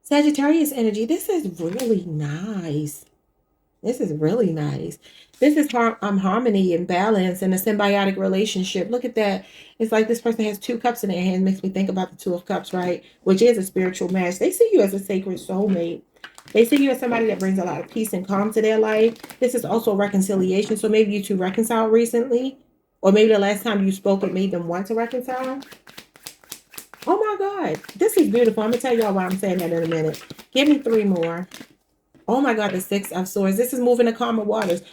Sagittarius energy. This is really nice. This is really nice. This is harmony and balance and a symbiotic relationship. Look at that. It's like this person has 2 cups in their hand. Makes me think about the 2 of Cups, right? Which is a spiritual match. They see you as a sacred soulmate. They see you as somebody that brings a lot of peace and calm to their life. This is also reconciliation. So maybe you 2 reconciled recently. Or maybe the last time you spoke, it made them want to reconcile. Oh my God. This is beautiful. I'm going to tell y'all why I'm saying that in a minute. Give me 3 more. Oh my God, the 6 of Swords. This is moving to calmer waters.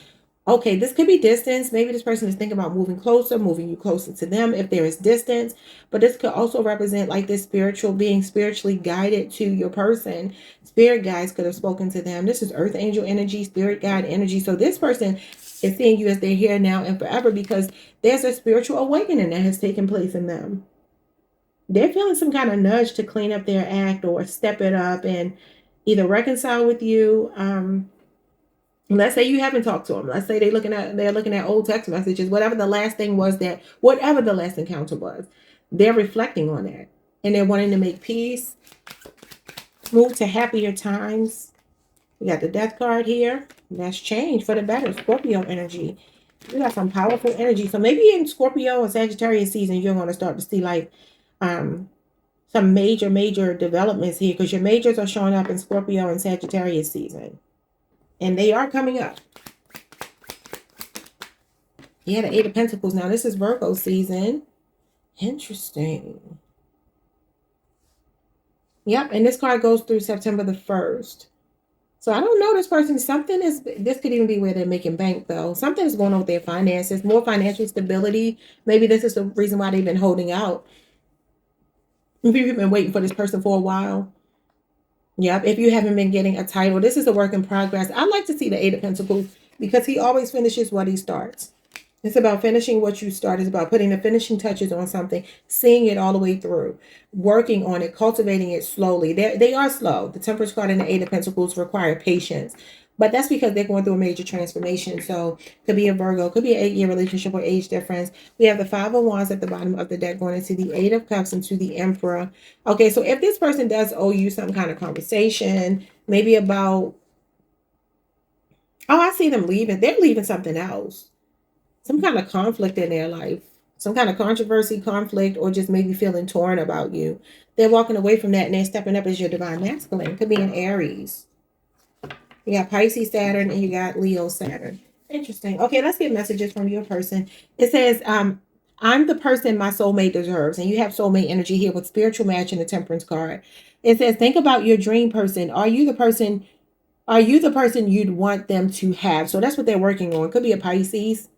Okay, this could be distance. Maybe this person is thinking about moving closer, moving you closer to them if there is distance. But this could also represent like this spiritual being spiritually guided to your person. Spirit guides could have spoken to them. This is earth angel energy, spirit guide energy. So this person is seeing you as they're here now and forever because there's a spiritual awakening that has taken place in them. They're feeling some kind of nudge to clean up their act or step it up and either reconcile with you. Let's say you haven't talked to them. Let's say they're looking at old text messages, whatever the last thing was whatever the last encounter was, they're reflecting on that and they're wanting to make peace, move to happier times. We got the Death card here. That's change for the better. Scorpio energy. We got some powerful energy. So maybe in Scorpio or Sagittarius season, you're going to start to see like some major developments here because your majors are showing up in Scorpio and Sagittarius season. And they are coming up. Yeah, the 8 of Pentacles. Now, this is Virgo season. Interesting. Yep, and this card goes through September the 1st. So I don't know this person. This could even be where they're making bank, though. Something is going on with their finances. More financial stability. Maybe this is the reason why they've been holding out. If you've been waiting for this person for a while. Yep, if you haven't been getting a title, this is a work in progress. I like to see the 8 of Pentacles because he always finishes what he starts. It's about finishing what you start. It's about putting the finishing touches on something, seeing it all the way through, working on it, cultivating it slowly. They are slow. The Temperance card and the 8 of Pentacles require patience. But that's because they're going through a major transformation. So could be a Virgo, could be an 8-year relationship or age difference. We have the 5 of Wands at the bottom of the deck going into the 8 of Cups into the Emperor. Okay, so if this person does owe you some kind of conversation, maybe about, oh, I see them leaving. They're leaving something else. Some kind of conflict in their life. Some kind of controversy, conflict, or just maybe feeling torn about you. They're walking away from that and they're stepping up as your divine masculine. Could be an Aries. You got Pisces Saturn and you got Leo Saturn. Interesting. Okay, let's get messages from your person. It says, I'm the person my soulmate deserves. And you have soulmate energy here with spiritual match and the Temperance card. It says, think about your dream person. Are you the person you'd want them to have? So that's what they're working on. Could be a Pisces.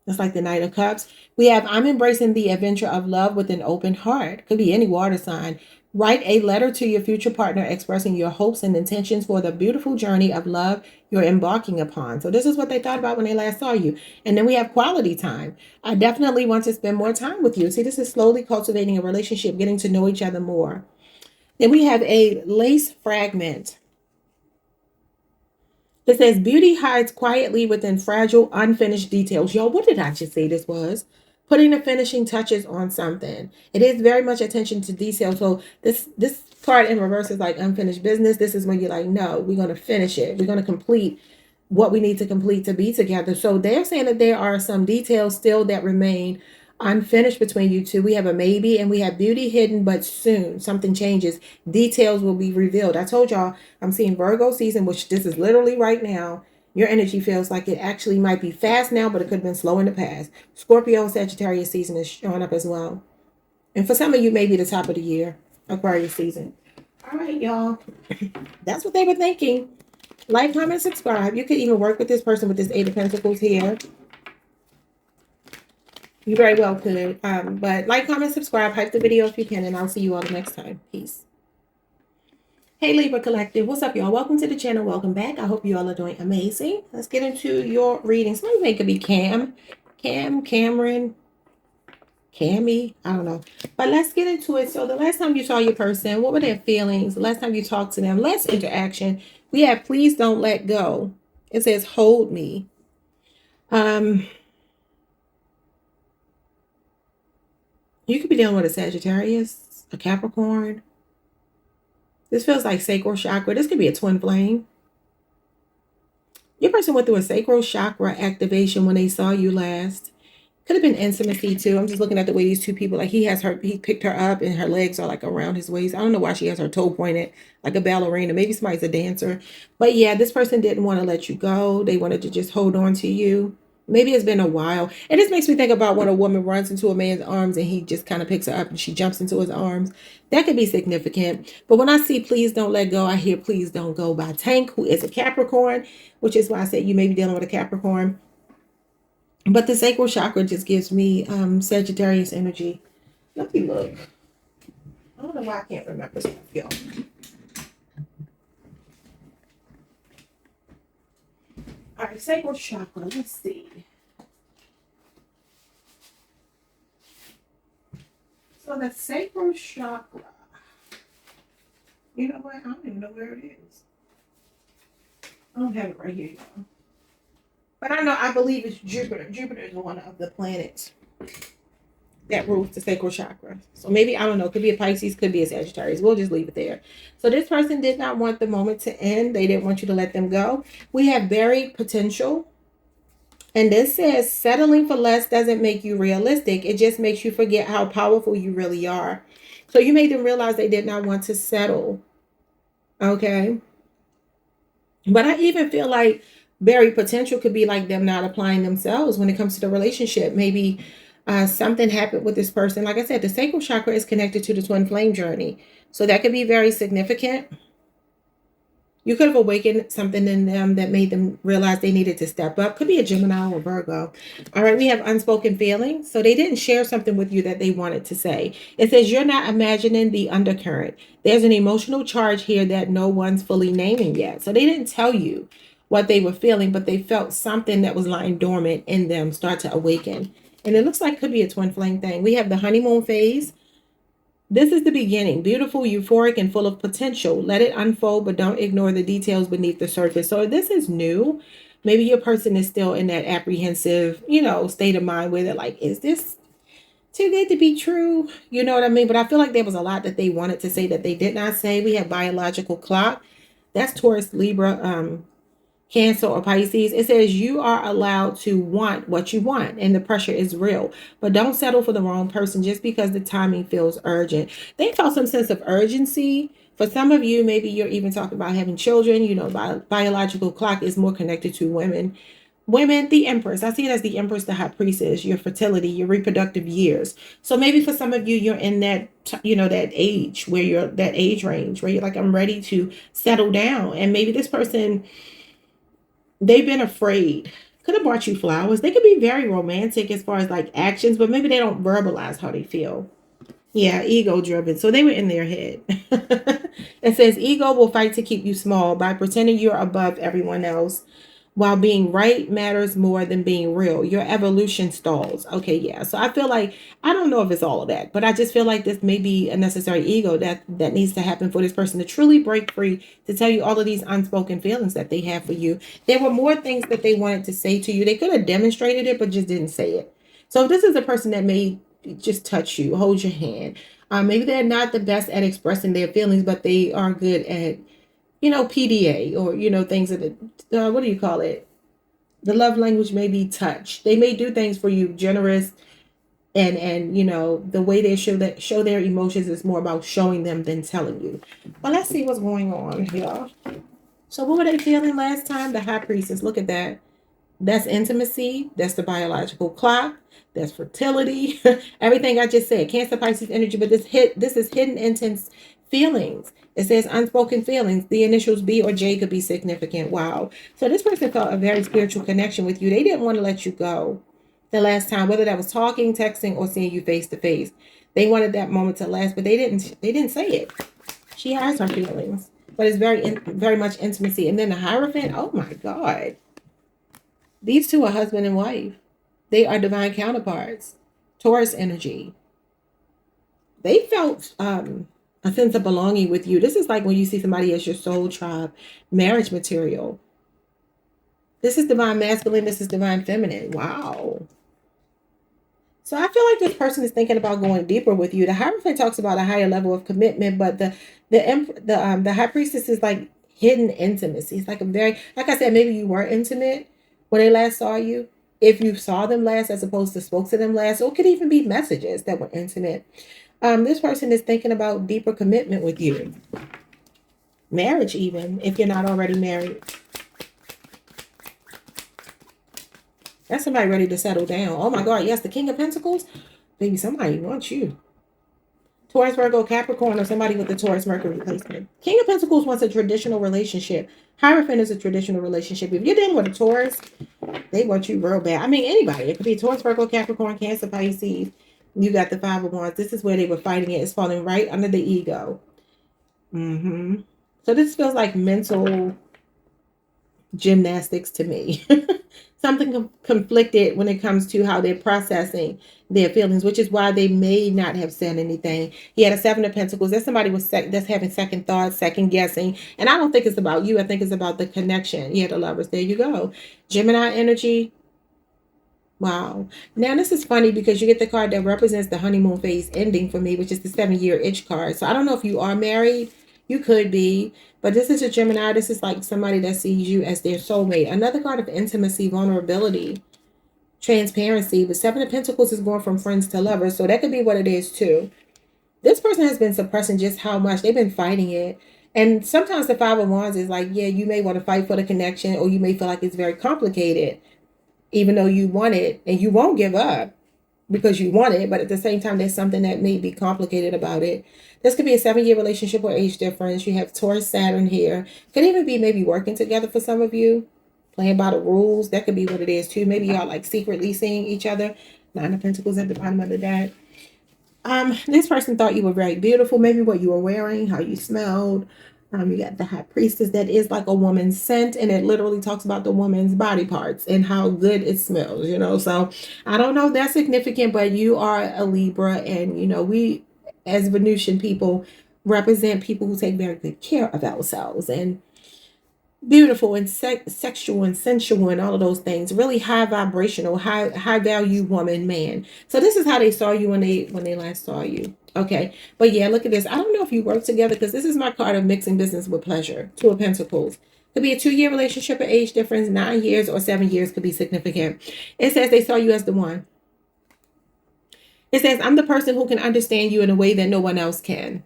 That's like the Knight of Cups. We have, I'm embracing the adventure of love with an open heart. Could be any water sign. Write a letter to your future partner expressing your hopes and intentions for the beautiful journey of love you're embarking upon. So this is what they thought about when they last saw you. And then we have quality time. I definitely want to spend more time with you. See, this is slowly cultivating a relationship, getting to know each other more. Then we have a lace fragment. It says, beauty hides quietly within fragile, unfinished details. Y'all, what did I just say this was? Putting the finishing touches on something. It is very much attention to detail. So this card in reverse is like unfinished business. This is when you're like, no, we're going to finish it. We're going to complete what we need to complete to be together. So they're saying that there are some details still that remain unfinished between you two. We have a maybe and we have beauty hidden, but soon something changes. Details will be revealed. I told y'all I'm seeing Virgo season, which this is literally right now. Your energy feels like it actually might be fast now, but it could have been slow in the past. Scorpio Sagittarius season is showing up as well. And for some of you, maybe the top of the year, Aquarius season. All right, y'all. That's what they were thinking. Like, comment, subscribe. You could even work with this person with this Eight of Pentacles here. You very well could. But like, comment, subscribe, hype the video if you can, and I'll see you all the next time. Peace. Hey, Libra Collective. What's up, y'all? Welcome to the channel. Welcome back. I hope you all are doing amazing. Let's get into your readings. Maybe it could be Cameron, Cammy. I don't know. But let's get into it. So the last time you saw your person, what were their feelings? The last time you talked to them, less interaction. We have please don't let go. It says hold me. You could be dealing with a Sagittarius, a Capricorn. This feels like sacral chakra. This could be a twin flame. Your person went through a sacral chakra activation when they saw you last. Could have been intimacy too. I'm just looking at the way these two people, like he picked her up and her legs are like around his waist. I don't know why she has her toe pointed like a ballerina. Maybe somebody's a dancer. But yeah, this person didn't want to let you go. They wanted to just hold on to you. Maybe it's been a while. And this makes me think about when a woman runs into a man's arms and he just kind of picks her up and she jumps into his arms. That could be significant. But when I see please don't let go, I hear please don't go by Tank, who is a Capricorn, which is why I said you may be dealing with a Capricorn. But the sacral chakra just gives me Sagittarius energy. Let me look. I don't know why I can't remember stuff, y'all. All right, sacral chakra. Let's see. So the sacral chakra. You know what? I don't even know where it is. I don't have it right here, y'all. But I believe it's Jupiter. Jupiter is one of the planets that rules the sacral chakra. So maybe, I don't know, could be a Pisces, could be a Sagittarius. We'll just leave it there. So this person did not want the moment to end. They didn't want you to let them go. We have buried potential. And this says settling for less doesn't make you realistic. It just makes you forget how powerful you really are. So you made them realize they did not want to settle. Okay. But I even feel like buried potential could be like them not applying themselves when it comes to the relationship. Maybe something happened with this person. Like I said, the sacral chakra is connected to the twin flame journey. So that could be very significant. You could have awakened something in them that made them realize they needed to step up. Could be a Gemini or Virgo. All right, we have unspoken feelings. So they didn't share something with you that they wanted to say. It says you're not imagining the undercurrent. There's an emotional charge here that no one's fully naming yet. So they didn't tell you what they were feeling, but they felt something that was lying dormant in them start to awaken. And it looks like it could be a twin flame thing. We have the honeymoon phase. This is the beginning, beautiful, euphoric, and full of potential. Let it unfold, but don't ignore the details beneath the surface. So if this is new, maybe your person is still in that apprehensive, state of mind where they're like, is this too good to be true? You know what I mean? But I feel like there was a lot that they wanted to say that they did not say. We have biological clock. That's Taurus, Libra, Cancer, or Pisces. It says you are allowed to want what you want and the pressure is real, but don't settle for the wrong person just because the timing feels urgent. They felt some sense of urgency. For some of you, maybe you're even talking about having children. Biological clock is more connected to women. Women, the Empress. I see it as the Empress, the High Priestess, your fertility, your reproductive years. So maybe for some of you, you're in that, that age where you're that age range where you're like, I'm ready to settle down. And maybe this person, they've been afraid. Could have brought you flowers. They could be very romantic as far as like actions, but maybe they don't verbalize how they feel. Yeah, ego driven. So they were in their head. It says ego will fight to keep you small by pretending you're above everyone else, while being right matters more than being real. Your evolution stalls. Okay, yeah. So I feel like, I don't know if it's all of that, but I just feel like this may be a necessary ego that needs to happen for this person to truly break free, to tell you all of these unspoken feelings that they have for you. There were more things that they wanted to say to you. They could have demonstrated it, but just didn't say it. So if this is a person that may just touch you, hold your hand. Maybe they're not the best at expressing their feelings, but they are good at PDA or, things that, what do you call it? The love language may be touch. They may do things for you, generous, and the way they show their emotions is more about showing them than telling you. Well, let's see what's going on here. So what were they feeling last time? The High Priestess. Look at that. That's intimacy. That's the biological clock. That's fertility. Everything I just said. Cancer, Pisces energy. But this is hidden intense feelings. It says unspoken feelings. The initials B or J could be significant. Wow. So this person felt a very spiritual connection with you. They didn't want to let you go the last time, whether that was talking, texting, or seeing you face to face. They wanted that moment to last, but they didn't say it. She has her feelings, but it's very much intimacy. And then the Hierophant, oh my God. These two are husband and wife. They are divine counterparts. Taurus energy. They felt a sense of belonging with you. This is like when you see somebody as your soul tribe, marriage material. This is divine masculine. This is divine feminine. Wow. So I feel like this person is thinking about going deeper with you. The Hierophant talks about a higher level of commitment, but the High Priestess is like hidden intimacy. It's like a very, like I said, maybe you were intimate when they last saw you. If you saw them last as opposed to spoke to them last, or it could even be messages that were intimate. This person is thinking about deeper commitment with you. Marriage even, if you're not already married. That's somebody ready to settle down. Oh my God, yes, the King of Pentacles. Baby, somebody wants you. Taurus, Virgo, Capricorn, or somebody with the Taurus Mercury placement. King of Pentacles wants a traditional relationship. Hierophant is a traditional relationship. If you're dealing with a Taurus, they want you real bad. I mean, anybody. It could be Taurus, Virgo, Capricorn, Cancer, Pisces. You got the Five of Wands. This is where they were fighting it. It's falling right under the ego. So this feels like mental gymnastics to me. Something conflicted when it comes to how they're processing their feelings, which is why they may not have said anything. He had a Seven of Pentacles. That's somebody that's having second thoughts, second guessing. And I don't think it's about you. I think it's about the connection. Yeah, the Lovers. There you go. Gemini energy. Wow. Now, this is funny because you get the card that represents the honeymoon phase ending for me, which is the 7-year itch card. So I don't know if you are married. You could be. But this is a Gemini. This is like somebody that sees you as their soulmate. Another card of intimacy, vulnerability, transparency. The Seven of Pentacles is going from friends to lovers. So that could be what it is too. This person has been suppressing just how much. They've been fighting it. And sometimes the Five of Wands is like, yeah, you may want to fight for the connection, or you may feel like it's very complicated, even though you want it, and you won't give up because you want it. But at the same time, there's something that may be complicated about it. This could be a 7-year relationship or age difference. You have Taurus, Saturn here. Could even be maybe working together for some of you, playing by the rules. That could be what it is too. Maybe y'all like secretly seeing each other. Nine of Pentacles at the bottom of the deck. This person thought you were very beautiful. Maybe what you were wearing, how you smelled. You got the High Priestess that is like a woman's scent, and it literally talks about the woman's body parts and how good it smells, you know. So I don't know if that's significant, but you are a Libra, and you know, we as Venusian people represent people who take very good care of ourselves, and beautiful and sexual and sensual and all of those things. Really high vibrational, high value woman, man. So this is how they saw you when they last saw you. Okay, but yeah, look at this. I don't know if you work together, because this is my card of mixing business with pleasure. Two of Pentacles. Could be a 2-year relationship or age difference. 9 years or 7 years could be significant. It says they saw you as the one. It says, I'm the person who can understand you in a way that no one else can.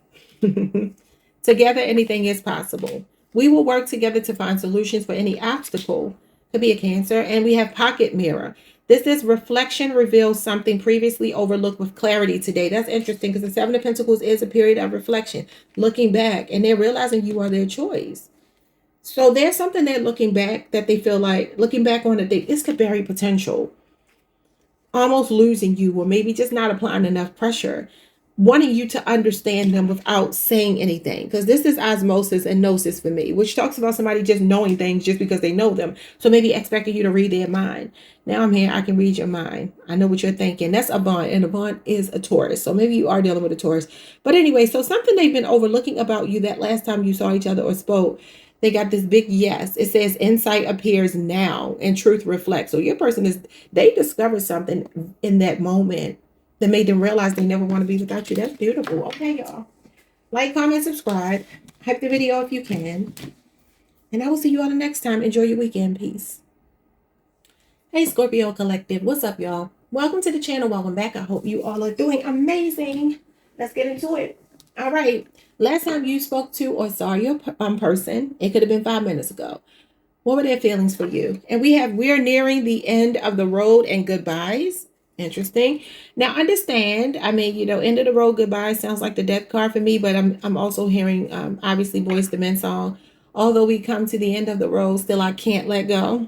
Together, anything is possible. We will work together to find solutions for any obstacle. Could be a Cancer. And we have Pocket Mirror. This is reflection reveals something previously overlooked with clarity today. That's interesting, because the Seven of Pentacles is a period of reflection, looking back, and they're realizing you are their choice. So there's something they're looking back that they feel like, looking back on it, this could bury potential. Almost losing you, or maybe just not applying enough pressure. Wanting you to understand them without saying anything, because this is osmosis and gnosis for me, which talks about somebody just knowing things just because they know them. So maybe expecting you to read their mind. Now I'm here, I can read your mind. I know what you're thinking. That's Avant, and Avant is a Taurus. So maybe you are dealing with a Taurus. But anyway, so something they've been overlooking about you that last time you saw each other or spoke, they got this big yes. It says insight appears now and truth reflects. So your person they discovered something in that moment that made them realize they never want to be without you. That's beautiful. Okay, y'all. Like, comment, subscribe. Hype the video if you can. And I will see you all the next time. Enjoy your weekend. Peace. Hey, Scorpio Collective. What's up, y'all? Welcome to the channel. Welcome back. I hope you all are doing amazing. Let's get into it. All right. Last time you spoke to or saw your person, it could have been 5 minutes ago. What were their feelings for you? And we're nearing the end of the road and goodbyes. Interesting. Now understand, I mean, end of the road goodbye sounds like the death card for me, but I'm also hearing obviously Boys the Men song. Although we come to the end of the road, still I can't let go.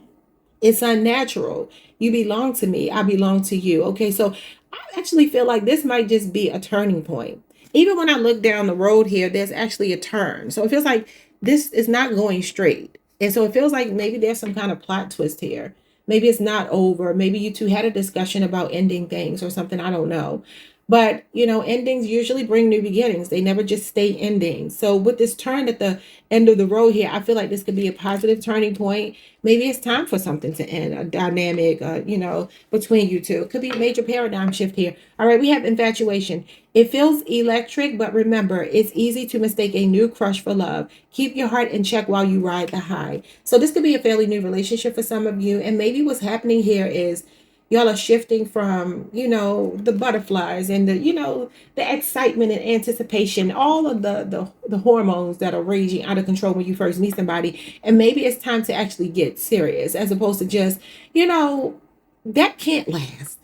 It's unnatural. You belong to me. I belong to you. Okay, so I actually feel like this might just be a turning point. Even when I look down the road here, there's actually a turn. So it feels like this is not going straight. And so it feels like maybe there's some kind of plot twist here. Maybe it's not over. Maybe you two had a discussion about ending things or something. I don't know. But, endings usually bring new beginnings. They never just stay endings. So with this turn at the end of the road here, I feel like this could be a positive turning point. Maybe it's time for something to end, a dynamic, between you two. It could be a major paradigm shift here. All right, we have infatuation. It feels electric, but remember, it's easy to mistake a new crush for love. Keep your heart in check while you ride the high. So this could be a fairly new relationship for some of you. And maybe what's happening here is y'all are shifting from, the butterflies and the excitement and anticipation, all of the hormones that are raging out of control when you first meet somebody. And maybe it's time to actually get serious as opposed to just, that can't last.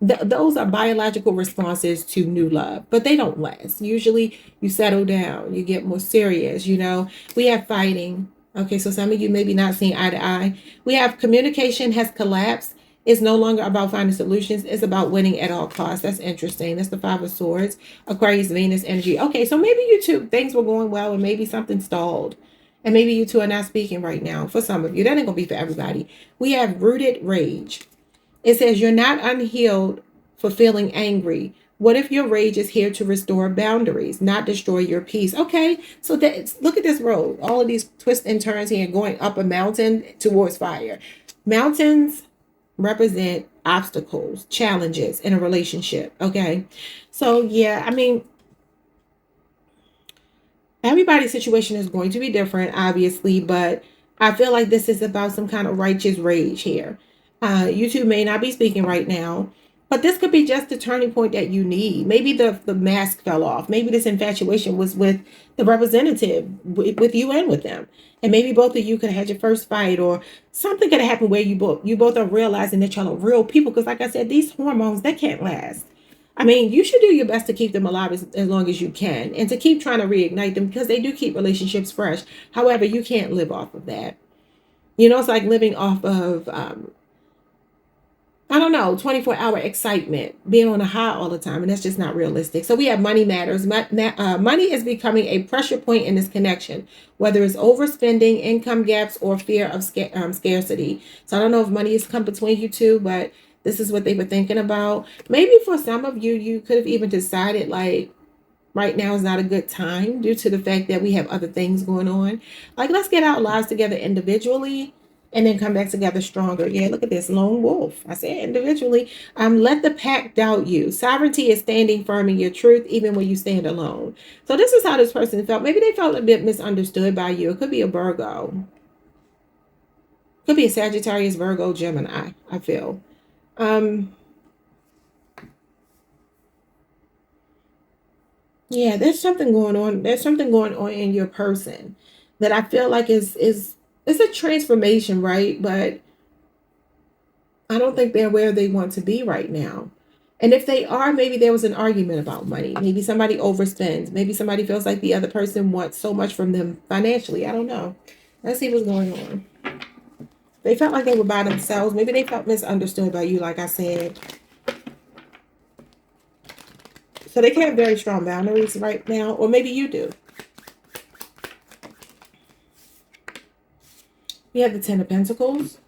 Those are biological responses to new love, but they don't last. Usually you settle down, you get more serious. We have fighting. Okay, so some of you maybe not seeing eye to eye. We have communication has collapsed. It's no longer about finding solutions. It's about winning at all costs. That's interesting. That's the Five of Swords, Aquarius, Venus energy. Okay, so maybe you two, things were going well and maybe something stalled. And maybe you two are not speaking right now. For some of you, that ain't going to be for everybody. We have rooted rage. It says you're not unhealed for feeling angry. What if your rage is here to restore boundaries, not destroy your peace? Okay, so look at this road. All of these twists and turns here going up a mountain towards fire. Mountains represent obstacles, challenges in a relationship. Okay, so yeah, I mean, everybody's situation is going to be different, obviously, but I feel like this is about some kind of righteous rage here. You two may not be speaking right now, but this could be just the turning point that you need. Maybe the mask fell off. Maybe this infatuation was with the representative, with you and with them. And maybe both of you could have had your first fight, or something could have happened where you both are realizing that y'all are real people. Because like I said, these hormones, they can't last. I mean, you should do your best to keep them alive as long as you can, and to keep trying to reignite them, because they do keep relationships fresh. However, you can't live off of that. It's like living off of, I don't know, 24-hour excitement, being on a high all the time, and that's just not realistic. So we have money matters. Money is becoming a pressure point in this connection, whether it's overspending, income gaps, or fear of scarcity. So I don't know if money has come between you two, but this is what they were thinking about. Maybe for some of you, you could have even decided like right now is not a good time due to the fact that we have other things going on. Like, let's get our lives together individually and then come back together stronger. Yeah, look at this lone wolf. I said individually. Let the pack doubt you. Sovereignty is standing firm in your truth, even when you stand alone. So this is how this person felt. Maybe they felt a bit misunderstood by you. It could be a Virgo. Could be a Sagittarius, Virgo, Gemini, I feel. Yeah, there's something going on. There's something going on in your person that I feel like is it's a transformation, right? But I don't think they're where they want to be right now. And if they are, maybe there was an argument about money. Maybe somebody overspends. Maybe somebody feels like the other person wants so much from them financially. I don't know. Let's see what's going on. They felt like they were by themselves. Maybe they felt misunderstood by you, like I said. So they can have very strong boundaries right now, or maybe you do. We have the Ten of Pentacles.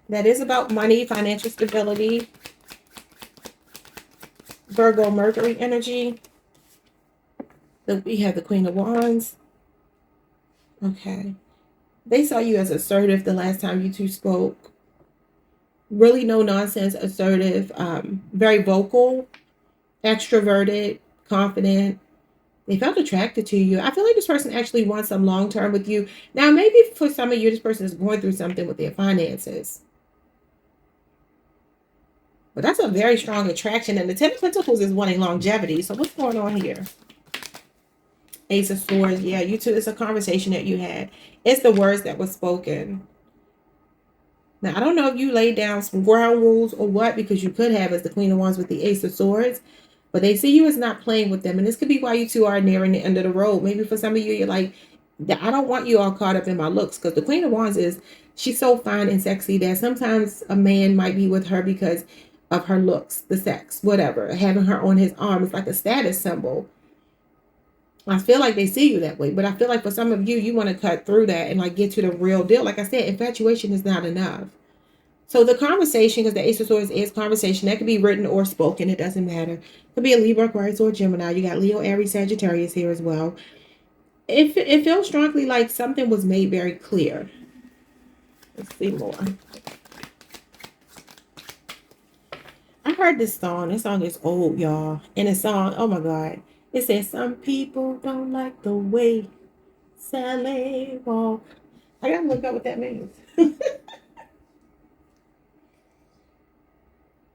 That is about money, financial stability. Virgo, Mercury energy. We have the Queen of Wands. Okay. They saw you as assertive the last time you two spoke. Really no nonsense, assertive, very vocal, extroverted, confident. They felt attracted to you. I feel like this person actually wants some long term with you. Now, maybe for some of you, this person is going through something with their finances. But that's a very strong attraction. And the Ten of Pentacles is wanting longevity. So what's going on here? Ace of Swords. Yeah, you two, it's a conversation that you had. It's the words that were spoken. Now, I don't know if you laid down some ground rules or what, because you could have as the Queen of Wands with the Ace of Swords. But they see you as not playing with them. And this could be why you two are nearing the end of the road. Maybe for some of you, you're like, I don't want you all caught up in my looks. Because the Queen of Wands is, she's so fine and sexy that sometimes a man might be with her because of her looks, the sex, whatever. Having her on his arm is like a status symbol. I feel like they see you that way. But I feel like for some of you, you want to cut through that and like get to the real deal. Like I said, infatuation is not enough. So the conversation, because the Ace of Swords is conversation, that could be written or spoken. It doesn't matter. It could be a Libra, Aquarius, or Gemini. You got Leo, Aries, Sagittarius here as well. It feels strongly like something was made very clear. Let's see more. I heard this song. This song is old, y'all. And the song, oh my God. It says, some people don't like the way Sally walk. I gotta look up what that means.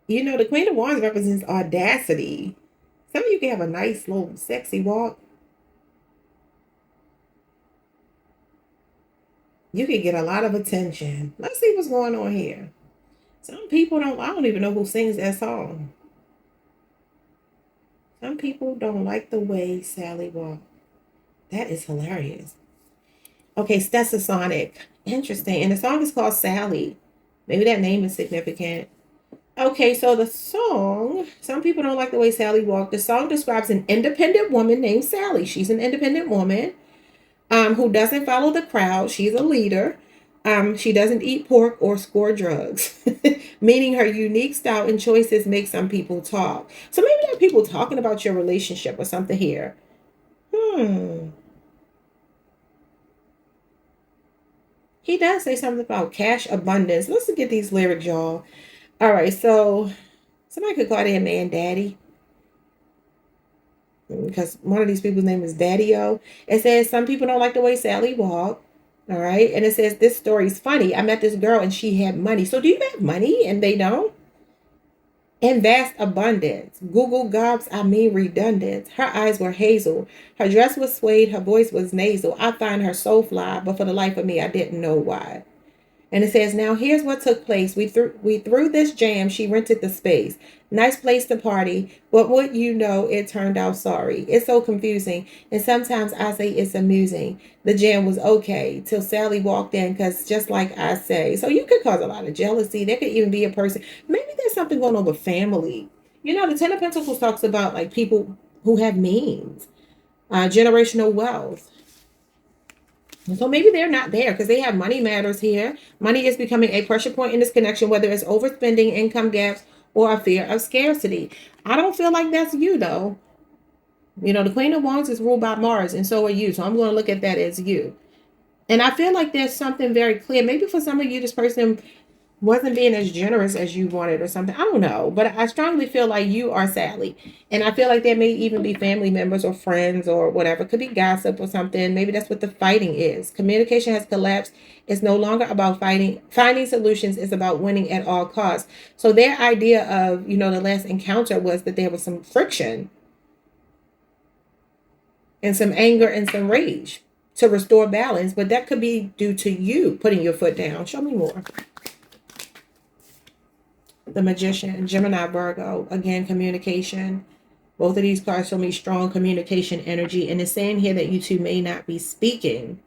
You know, the Queen of Wands represents audacity. Some of you can have a nice, little, sexy walk. You can get a lot of attention. Let's see what's going on here. Some people don't, I don't even know who sings that song. Some people don't like the way Sally walked. That is hilarious. Okay, Stetsasonic. Interesting. And the song is called Sally. Maybe that name is significant. Okay, so the song, some people don't like the way Sally walked. The song describes an independent woman named Sally. She's an independent woman who doesn't follow the crowd. She's a leader. She doesn't eat pork or score drugs, meaning her unique style and choices make some people talk. So maybe there are people talking about your relationship or something here. He does say something about cash abundance. Let's get these lyrics, y'all. All right, so somebody could call their man daddy, because one of these people's name is Daddy-O. It says, some people don't like the way Sally walked. All right. And it says, this story's funny. I met this girl and she had money. So do you have money and they don't? In vast abundance. Google gobs, I mean redundant. Her eyes were hazel. Her dress was suede. Her voice was nasal. I find her so fly, but for the life of me, I didn't know why. And it says, now here's what took place. We threw this jam. She rented the space. Nice place to party. But what you know, it turned out sorry. It's so confusing. And sometimes I say it's amusing. The jam was okay till Sally walked in, because just like I say. So you could cause a lot of jealousy. There could even be a person. Maybe there's something going on with family. You know, the Ten of Pentacles talks about like people who have means, generational wealth. So maybe they're not there because they have money matters here. Money is becoming a pressure point in this connection, whether it's overspending, income gaps, or a fear of scarcity. I don't feel like that's you, though. You know, the Queen of Wands is ruled by Mars, and so are you. So I'm going to look at that as you. And I feel like there's something very clear. Maybe for some of you, this person wasn't being as generous as you wanted or something. I don't know. But I strongly feel like you are Sally. And I feel like there may even be family members or friends or whatever. It could be gossip or something. Maybe that's what the fighting is. Communication has collapsed. It's no longer about fighting. Finding solutions is about winning at all costs. So their idea of, you know, the last encounter was that there was some friction and some anger and some rage to restore balance. But that could be due to you putting your foot down. Show me more. The Magician, Gemini, Virgo, again, communication. Both of these cards show me strong communication energy. And it's saying here that you two may not be speaking.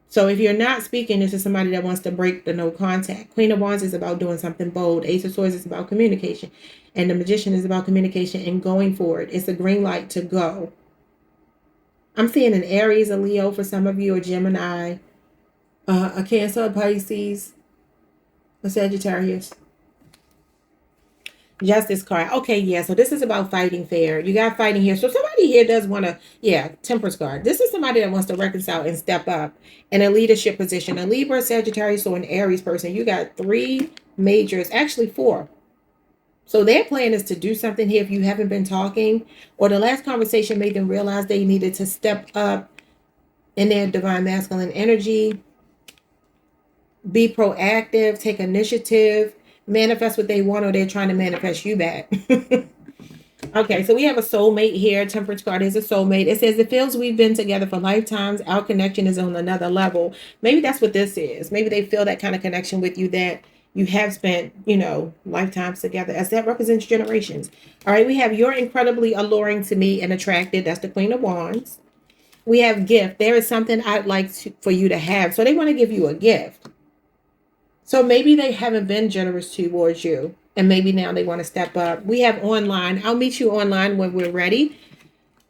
So if you're not speaking, this is somebody that wants to break the no contact. Queen of Wands is about doing something bold. Ace of Swords is about communication. And the Magician is about communication and going forward. It's a green light to go. I'm seeing an Aries, a Leo for some of you, a Gemini, a Cancer, a Pisces, a Sagittarius. Justice card. Okay, yeah. So this is about fighting fair. You got fighting here. So somebody here does want to, yeah, Temperance card. This is somebody that wants to reconcile and step up in a leadership position. A Libra, Sagittarius, or an Aries person. You got 3 majors, actually 4. So their plan is to do something here if you haven't been talking, or the last conversation made them realize they needed to step up in their divine masculine energy. Be proactive, take initiative, manifest what they want, or they're trying to manifest you back. Okay, so we have a soulmate here. Temperance card is a soulmate. It says it feels we've been together for lifetimes. Our connection is on another level. Maybe that's what this is. Maybe they feel that kind of connection with you, that you have spent, lifetimes together, as that represents generations. All right, we have you're incredibly alluring to me and attracted. That's the Queen of Wands. We have gift. There is something I'd like for you to have. So they want to give you a gift. So maybe they haven't been generous towards you, and maybe now they want to step up. We have online. I'll meet you online when we're ready.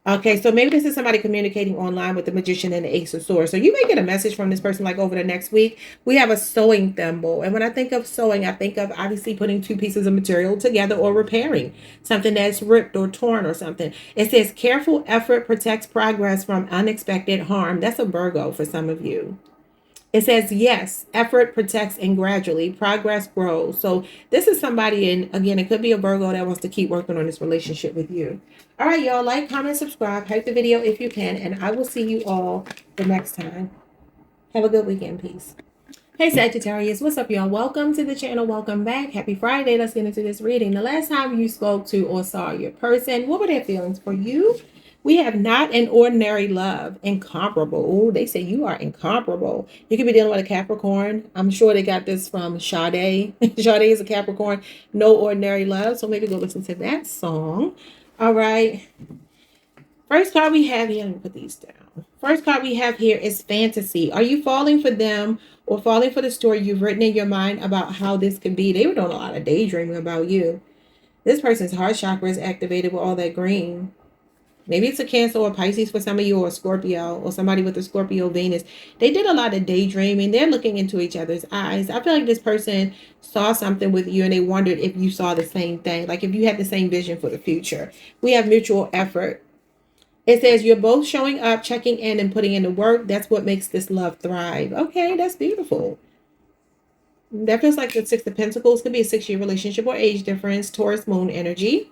Okay, so maybe this is somebody communicating online with the Magician and the Ace of Swords. So you may get a message from this person like over the next week. We have a sewing thimble. And when I think of sewing, I think of obviously putting two pieces of material together or repairing something that's ripped or torn or something. It says careful effort protects progress from unexpected harm. That's a Virgo for some of you. It says, yes, effort protects and gradually progress grows. So this is somebody, and again, it could be a Virgo that wants to keep working on this relationship with you. All right, y'all, like, comment, subscribe, hype the video if you can, and I will see you all the next time. Have a good weekend. Peace. Hey, Sagittarius, what's up, y'all? Welcome to the channel. Welcome back. Happy Friday. Let's get into this reading. The last time you spoke to or saw your person, what were their feelings for you? We have not an ordinary love, incomparable. Oh, they say you are incomparable. You could be dealing with a Capricorn. I'm sure they got this from Sade. Sade is a Capricorn. No ordinary love. So maybe go listen to that song. All right. First card we have here, let me put these down. First card we have here is fantasy. Are you falling for them or falling for the story you've written in your mind about how this could be? They were doing a lot of daydreaming about you. This person's heart chakra is activated with all that green. Maybe it's a Cancer or Pisces for some of you, or a Scorpio, or somebody with a Scorpio Venus. They did a lot of daydreaming. They're looking into each other's eyes. I feel like this person saw something with you and they wondered if you saw the same thing, like if you had the same vision for the future. We have mutual effort. It says you're both showing up, checking in, and putting in the work. That's what makes this love thrive. Okay, that's beautiful. That feels like the Six of Pentacles. Could be a 6-year relationship or age difference. Taurus moon energy.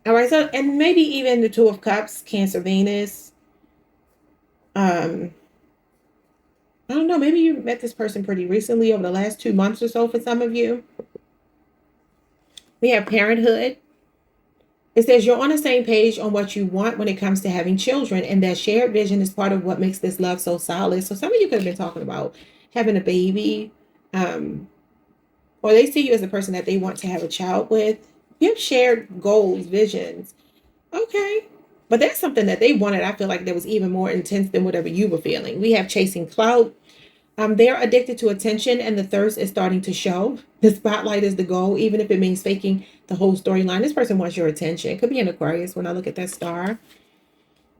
All right, so, and maybe even the Two of Cups, Cancer, Venus. I don't know, maybe you met this person pretty recently, over the last 2 months or so for some of you. We have parenthood. It says you're on the same page on what you want when it comes to having children, and that shared vision is part of what makes this love so solid. So some of you could have been talking about having a baby, or they see you as the person that they want to have a child with. You have shared goals, visions. Okay. But that's something that they wanted. I feel like that was even more intense than whatever you were feeling. We have chasing clout. They're addicted to attention, and the thirst is starting to show. The spotlight is the goal, even if it means faking the whole storyline. This person wants your attention. It could be an Aquarius when I look at that star.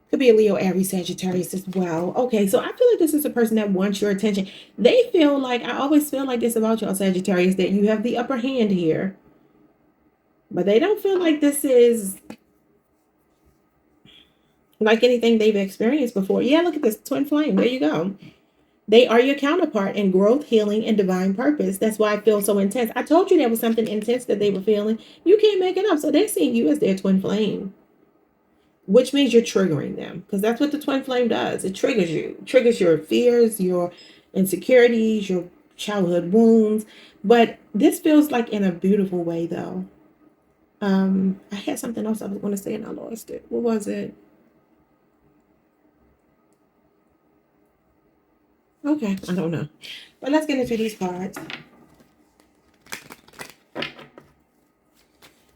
Could be a Leo, Aries, Sagittarius as well. Okay, so I feel like this is a person that wants your attention. They feel like, I always feel like this about y'all, Sagittarius, that you have the upper hand here. But they don't feel like this is like anything they've experienced before. Yeah, look at this twin flame. There you go. They are your counterpart in growth, healing, and divine purpose. That's why I feel so intense. I told you there was something intense that they were feeling. You can't make it up. So they're seeing you as their twin flame, which means you're triggering them, because that's what the twin flame does. It triggers you. It triggers your fears, your insecurities, your childhood wounds. But this feels like in a beautiful way, though. I had something else I was going to say and I lost it. What was it? Okay, I don't know. But let's get into these cards.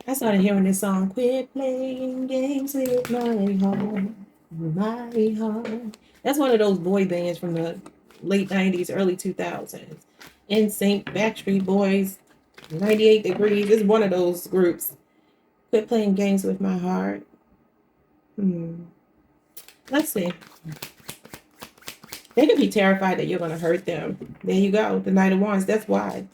I started hearing this song, quit playing games with my heart, my heart. That's one of those boy bands from the late 90s, early 2000s. NSYNC, Backstreet Boys, 98 Degrees. It's one of those groups. Quit playing games with my heart. Let's see. They could be terrified that you're going to hurt them. There you go. The Knight of Wands. That's why.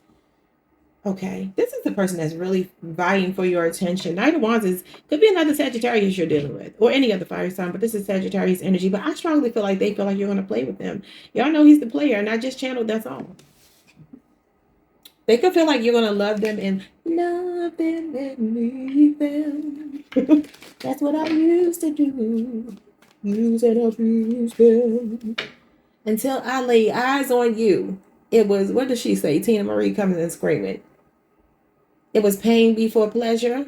Okay. This is the person that's really vying for your attention. Knight of Wands could be another Sagittarius you're dealing with, or any other fire sign, but this is Sagittarius energy. But I strongly feel like they feel like you're going to play with them. Y'all know he's the player, and I just channeled, that's all. They could feel like you're going to love them and love them and leave them. That's what I used to do. Use and abuse them. Until I lay eyes on you. It was, what does she say? Tina Marie coming and screaming. It was pain before pleasure.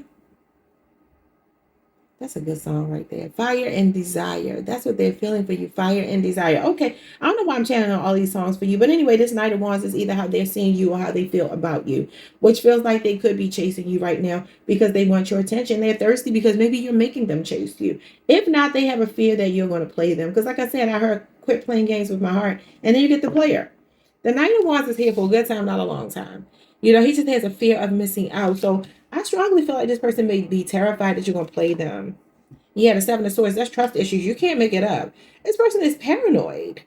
That's a good song right there. Fire and desire. That's what they're feeling for you. Fire and desire. Okay. I don't know why I'm channeling all these songs for you. But anyway, this Knight of Wands is either how they're seeing you or how they feel about you, which feels like they could be chasing you right now because they want your attention. They're thirsty because maybe you're making them chase you. If not, they have a fear that you're going to play them. Because like I said, I heard quit playing games with my heart. And then you get the player. The Knight of Wands is here for a good time, not a long time. You know, he just has a fear of missing out. So I strongly feel like this person may be terrified that you're going to play them. Yeah, the Seven of Swords, that's trust issues. You can't make it up. This person is paranoid.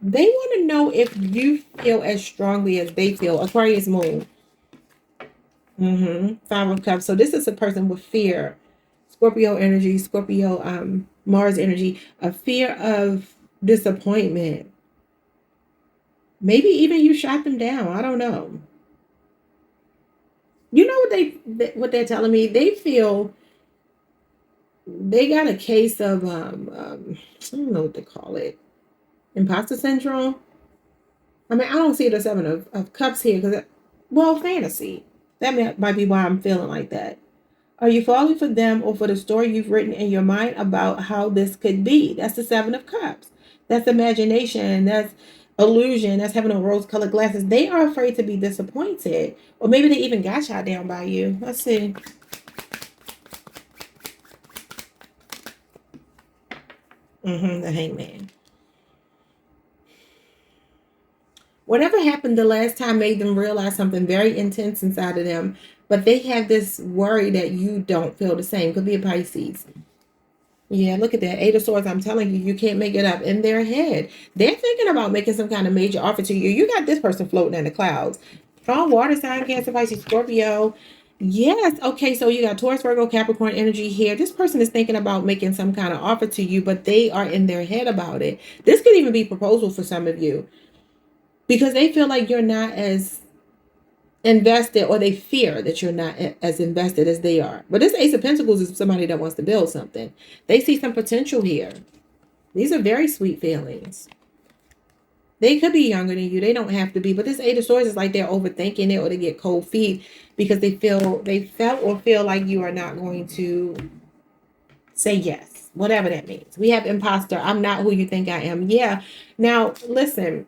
They want to know if you feel as strongly as they feel. Aquarius moon. Five of Cups. So this is a person with fear. Scorpio energy, Scorpio Mars energy. A fear of disappointment. Maybe even you shot them down. I don't know. You know what they're telling me? They feel they got a case of I don't know what they call it. Imposter syndrome. I mean, I don't see the Seven of Cups here because, well, fantasy. That might be why I'm feeling like that. Are you falling for them or for the story you've written in your mind about how this could be? That's the Seven of Cups. That's imagination. That's illusion. That's having on rose-colored glasses. They are afraid to be disappointed. Or maybe they even got shot down by you. Let's see. The Hangman. Whatever happened the last time made them realize something very intense inside of them, but they have this worry that you don't feel the same. Could be a Pisces. Yeah, look at that. Eight of Swords. I'm telling you, you can't make it up in their head. They're thinking about making some kind of major offer to you. You got this person floating in the clouds. Strong water sign, Cancer, Pisces, Scorpio. Yes. Okay, so you got Taurus, Virgo, Capricorn energy here. This person is thinking about making some kind of offer to you, but they are in their head about it. This could even be proposal for some of you because they feel like you're not as invested, or they fear that you're not as invested as they are. But this Ace of Pentacles is somebody that wants to build something. They see some potential here. These are very sweet feelings. They could be younger than you. They don't have to be. But this Eight of Swords is like they're overthinking it, or they get cold feet because they felt or feel like you are not going to say yes, whatever that means. We have imposter. I'm not who you think I am. Yeah. Now, listen.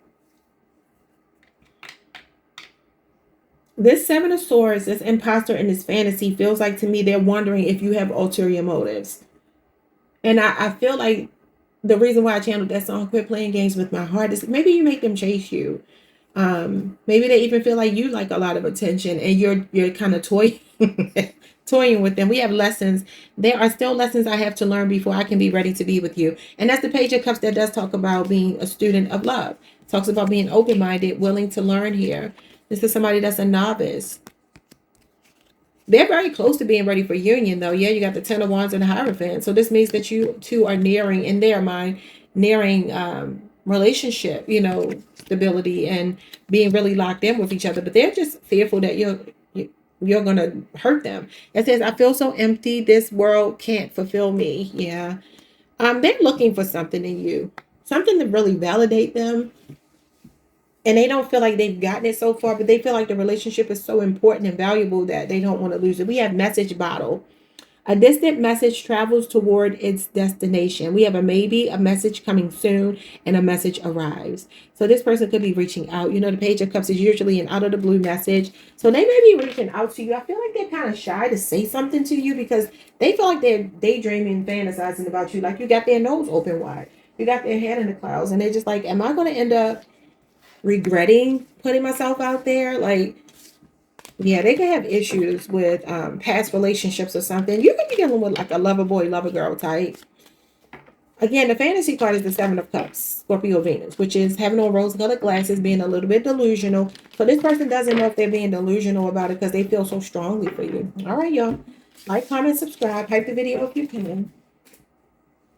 This Seven of Swords, this imposter in this fantasy feels like to me they're wondering if you have ulterior motives. And I feel like the reason why I channeled that song, Quit Playing Games with My Heart, is maybe you make them chase you. Maybe they even feel like you like a lot of attention and you're kind of toying with them. We have lessons. There are still lessons I have to learn before I can be ready to be with you. And that's the Page of Cups that does talk about being a student of love. It talks about being open-minded, willing to learn here. This is somebody that's a novice. They're very close to being ready for union, though. Yeah, you got the Ten of Wands and the Hierophant. So this means that you two are nearing, in their mind, nearing relationship, stability and being really locked in with each other. But they're just fearful that you're going to hurt them. It says, I feel so empty. This world can't fulfill me. Yeah. They're looking for something in you, something to really validate them. And they don't feel like they've gotten it so far, but they feel like the relationship is so important and valuable that they don't want to lose it. We have message bottle. A distant message travels toward its destination. We have a maybe, a message coming soon, and a message arrives. So this person could be reaching out. The Page of Cups is usually an out of the blue message. So they may be reaching out to you. I feel like they're kind of shy to say something to you because they feel like they're daydreaming, fantasizing about you. Like you got their nose open wide. You got their head in the clouds. And they're just like, am I going to end up regretting putting myself out there? Like, yeah, they can have issues with past relationships or something. You could be dealing with like a lover boy, lover girl type. Again, the fantasy card is the Seven of Cups, Scorpio Venus, which is having on rose-colored glasses, being a little bit delusional. So this person doesn't know if they're being delusional about it because they feel so strongly for you. All right, y'all. Like, comment, subscribe. Hype the video if you can.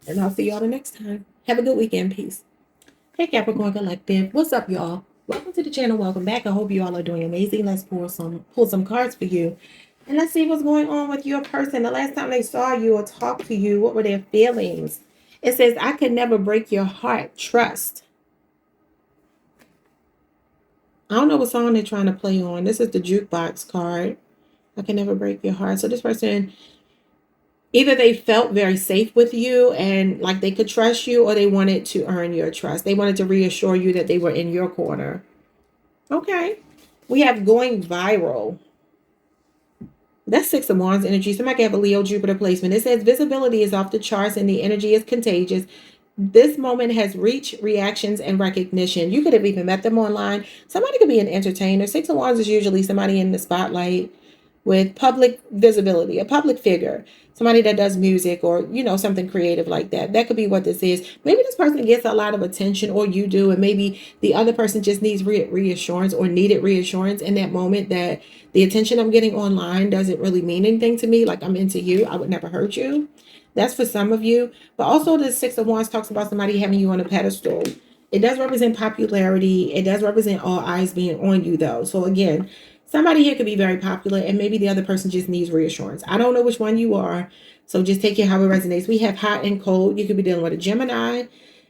And I'll see y'all the next time. Have a good weekend. Peace. Hey Capricorn Collective, what's up, y'all? Welcome to the channel. Welcome back. I hope you all are doing amazing. Let's pull some cards for you, and let's see what's going on with your person. The last time they saw you or talked to you, what were their feelings? It says, I could never break your heart. Trust. I don't know what song they're trying to play on. This is the jukebox card. I can never break your heart. So this person, either they felt very safe with you and like they could trust you, or they wanted to earn your trust. They wanted to reassure you that they were in your corner. Okay. We have going viral. That's Six of Wands energy. Somebody have a Leo Jupiter placement. It says visibility is off the charts and the energy is contagious. This moment has reached reactions and recognition. You could have even met them online. Somebody could be an entertainer. Six of Wands is usually somebody in the spotlight with public visibility, a public figure, somebody that does music or, you know, something creative like that. That could be what this is. Maybe this person gets a lot of attention, or you do, and maybe the other person just needs reassurance or needed reassurance in that moment that the attention I'm getting online doesn't really mean anything to me. Like, I'm into you. I would never hurt you. That's for some of you. But also the Six of Wands talks about somebody having you on a pedestal. It does represent popularity. It does represent all eyes being on you, though. So again, somebody here could be very popular and maybe the other person just needs reassurance. I don't know which one you are, so just take it how it resonates. We have hot and cold. You could be dealing with a Gemini.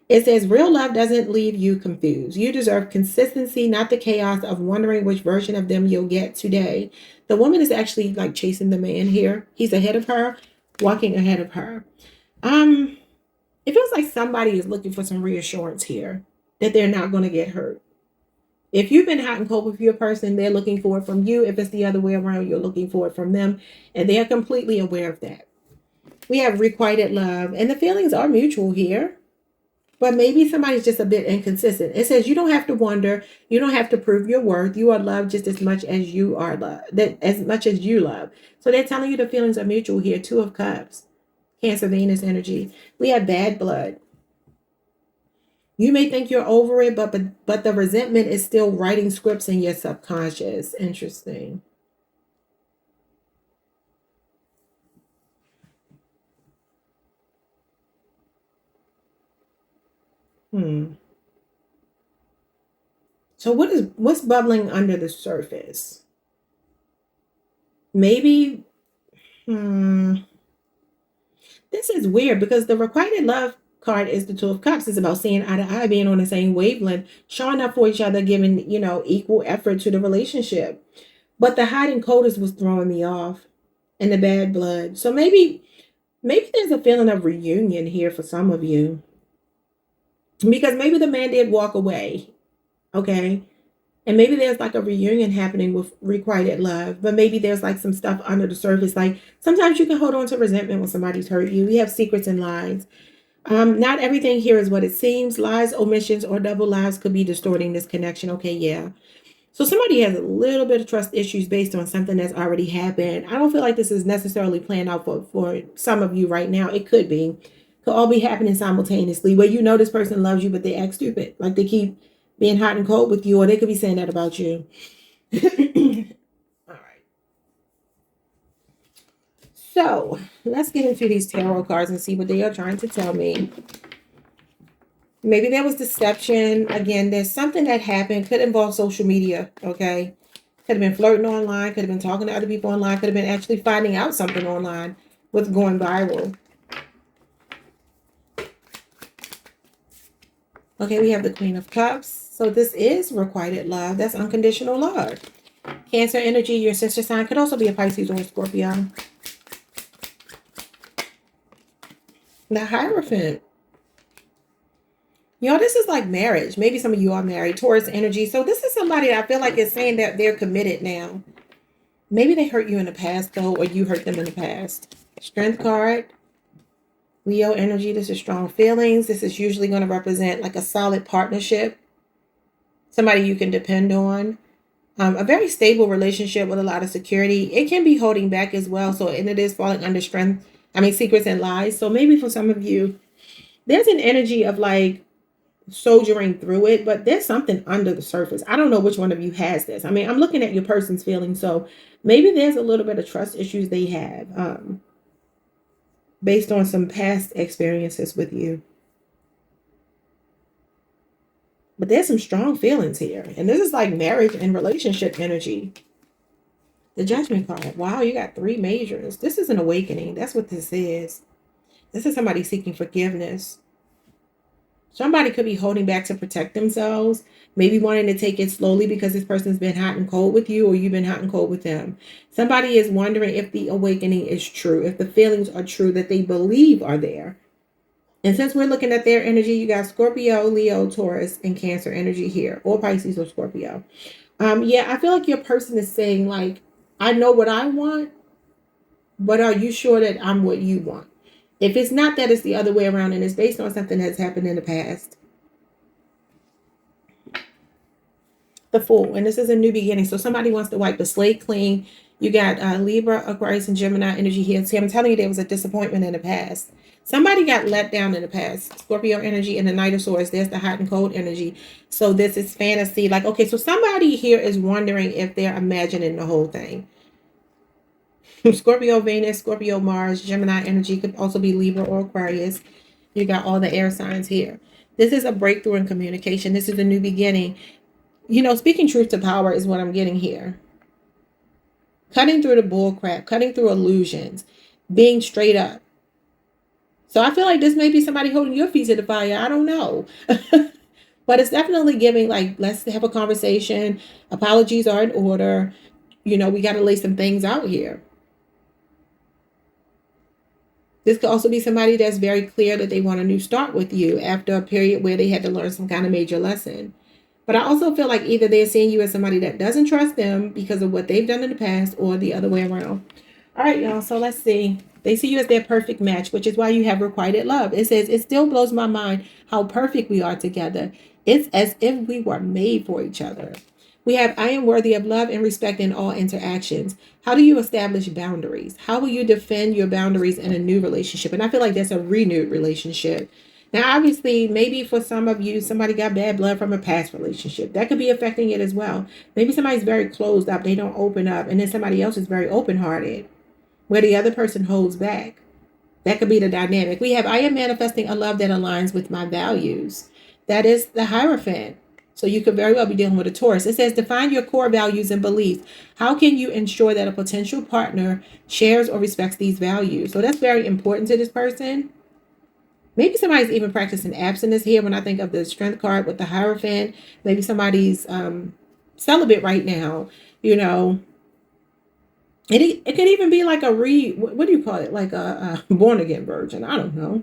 It says real love doesn't leave you confused. You deserve consistency, not the chaos of wondering which version of them you'll get today. The woman is actually like chasing the man here. He's ahead of her, walking ahead of her. It feels like somebody is looking for some reassurance here that they're not going to get hurt. If you've been hot and cold with your person, they're looking for it from you. If it's the other way around, you're looking for it from them. And they are completely aware of that. We have requited love. And the feelings are mutual here. But maybe somebody's just a bit inconsistent. It says you don't have to wonder. You don't have to prove your worth. You are loved just as much as you are loved. As much as you love. So they're telling you the feelings are mutual here. Two of Cups. Cancer, Venus energy. We have bad blood. You may think you're over it, but the resentment is still writing scripts in your subconscious. Interesting. So what's bubbling under the surface? Maybe this is weird because the requited love card is the Two of Cups. It's about seeing eye to eye, being on the same wavelength, showing up for each other, giving, you know, equal effort to the relationship. But the hot and coldest was throwing me off, and the bad blood. So maybe there's a feeling of reunion here for some of you. Because maybe the man did walk away. Okay. And maybe there's like a reunion happening with requited love, but maybe there's like some stuff under the surface. Like sometimes you can hold on to resentment when somebody's hurt you. We have secrets and lies. Not everything here is what it seems. Lies, omissions, or double lives could be distorting this connection. Okay, yeah. So somebody has a little bit of trust issues based on something that's already happened. I don't feel like this is necessarily planned out for some of you right now. It could be. Could all be happening simultaneously where you know this person loves you, but they act stupid. Like they keep being hot and cold with you, or they could be saying that about you. All right. So let's get into these tarot cards and see what they are trying to tell me. Maybe there was deception. Again, there's something that happened. Could involve social media, okay? Could have been flirting online. Could have been talking to other people online. Could have been actually finding out something online with going viral. Okay, we have the Queen of Cups. So this is requited love. That's unconditional love. Cancer energy, your sister sign. Could also be a Pisces or a Scorpio. The Hierophant. Y'all, this is like marriage. Maybe some of you are married. Taurus energy. So this is somebody that I feel like is saying that they're committed now. Maybe they hurt you in the past, though, or you hurt them in the past. Strength card. Leo energy. This is strong feelings. This is usually going to represent like a solid partnership. Somebody you can depend on. A very stable relationship with a lot of security. It can be holding back as well. So, and it is falling under secrets and lies. So maybe for some of you, there's an energy of like soldiering through it, but there's something under the surface. I don't know which one of you has this. I mean, I'm looking at your person's feelings. So maybe there's a little bit of trust issues they have based on some past experiences with you. But there's some strong feelings here. And this is like marriage and relationship energy. The Judgment card. Wow, you got 3 majors. This is an awakening. That's what this is. This is somebody seeking forgiveness. Somebody could be holding back to protect themselves. Maybe wanting to take it slowly because this person's been hot and cold with you, or you've been hot and cold with them. Somebody is wondering if the awakening is true, if the feelings are true that they believe are there. And since we're looking at their energy, you got Scorpio, Leo, Taurus, and Cancer energy here, or Pisces or Scorpio. Yeah, I feel like your person is saying, like, I know what I want, but are you sure that I'm what you want? If it's not that, it's the other way around, and it's based on something that's happened in the past. The Fool, and this is a new beginning. So somebody wants to wipe the slate clean. You got Libra, Aquarius, and Gemini energy here. See, I'm telling you, there was a disappointment in the past. Somebody got let down in the past. Scorpio energy and the Knight of Swords. There's the hot and cold energy. So this is fantasy. Like, okay, so somebody here is wondering if they're imagining the whole thing. Scorpio Venus, Scorpio Mars, Gemini energy could also be Libra or Aquarius. You got all the air signs here. This is a breakthrough in communication. This is a new beginning. You know, speaking truth to power is what I'm getting here. Cutting through the bull crap, cutting through illusions, being straight up. So I feel like this may be somebody holding your feet to the fire. I don't know. But it's definitely giving, like, let's have a conversation. Apologies are in order. You know, we got to lay some things out here. This could also be somebody that's very clear that they want a new start with you after a period where they had to learn some kind of major lesson. But I also feel like either they're seeing you as somebody that doesn't trust them because of what they've done in the past, or the other way around. All right, y'all. So let's see. They see you as their perfect match, which is why you have requited love. It says, it still blows my mind how perfect we are together. It's as if we were made for each other. We have, I am worthy of love and respect in all interactions. How do you establish boundaries? How will you defend your boundaries in a new relationship? And I feel like that's a renewed relationship. Now, obviously, maybe for some of you, somebody got bad blood from a past relationship. That could be affecting it as well. Maybe somebody's very closed up. They don't open up. And then somebody else is very open-hearted, where the other person holds back. That could be the dynamic. We have, I am manifesting a love that aligns with my values. That is the Hierophant. So you could very well be dealing with a Taurus. It says, define your core values and beliefs. How can you ensure that a potential partner shares or respects these values? So that's very important to this person. Maybe somebody's even practicing abstinence here when I think of the Strength card with the Hierophant. Maybe somebody's celibate right now, you know. It could even be like a what do you call it? Like a born again virgin. I don't know.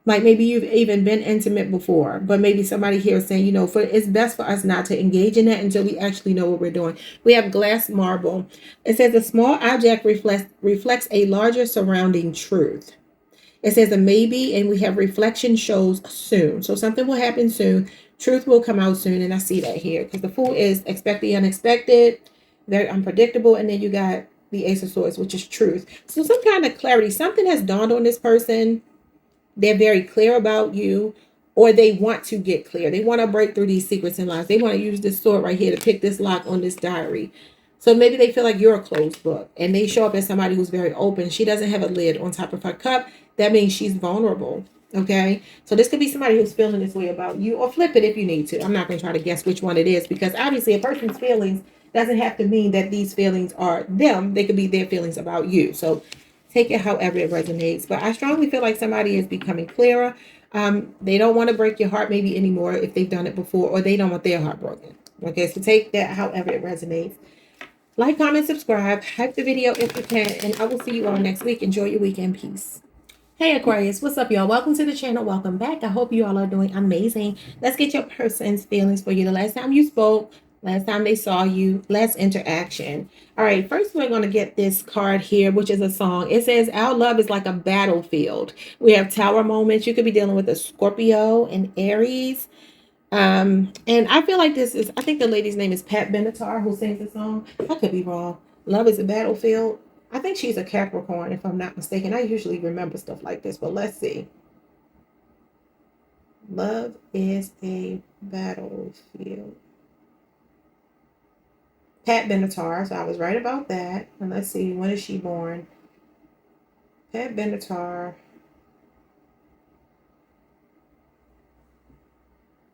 Like maybe you've even been intimate before, but maybe somebody here is saying, you know, it's best for us not to engage in that until we actually know what we're doing. We have glass marble. It says a small object reflects a larger surrounding truth. It says a maybe, and we have reflection shows soon. So something will happen soon. Truth will come out soon, and I see that here because the Fool is expect the unexpected, very unpredictable, and then you got the Ace of Swords, which is truth. So some kind of clarity. Something has dawned on this person. They're very clear about you, or they want to get clear. They want to break through these secrets and lies. They want to use this sword right here to pick this lock on this diary. So maybe they feel like you're a closed book, and they show up as somebody who's very open. She doesn't have a lid on top of her cup. That means she's vulnerable. Okay. So this could be somebody who's feeling this way about you, or flip it if you need to. I'm not going to try to guess which one it is, because obviously a person's feelings doesn't have to mean that these feelings are them. They could be their feelings about you. So take it however it resonates. But I strongly feel like somebody is becoming clearer. They don't want to break your heart maybe anymore if they've done it before, or they don't want their heart broken. Okay, so take that however it resonates. Like, comment, subscribe, hype the video if you can, and I will see you all next week. Enjoy your weekend. Peace. Hey Aquarius, what's up, y'all? Welcome to the channel. Welcome back. I hope you all are doing amazing. Let's get your person's feelings for you. The last time you spoke, last time they saw you, last interaction. All right, first we're going to get this card here, which is a song. It says, our love is like a battlefield. We have tower moments. You could be dealing with a Scorpio and Aries. And I feel like this is, I think the lady's name is Pat Benatar who sings the song. I could be wrong. Love is a battlefield. I think she's a Capricorn, if I'm not mistaken. I usually remember stuff like this, but let's see. Love is a battlefield. Pat Benatar, so I was right about that. And let's see, when is she born? Pat Benatar.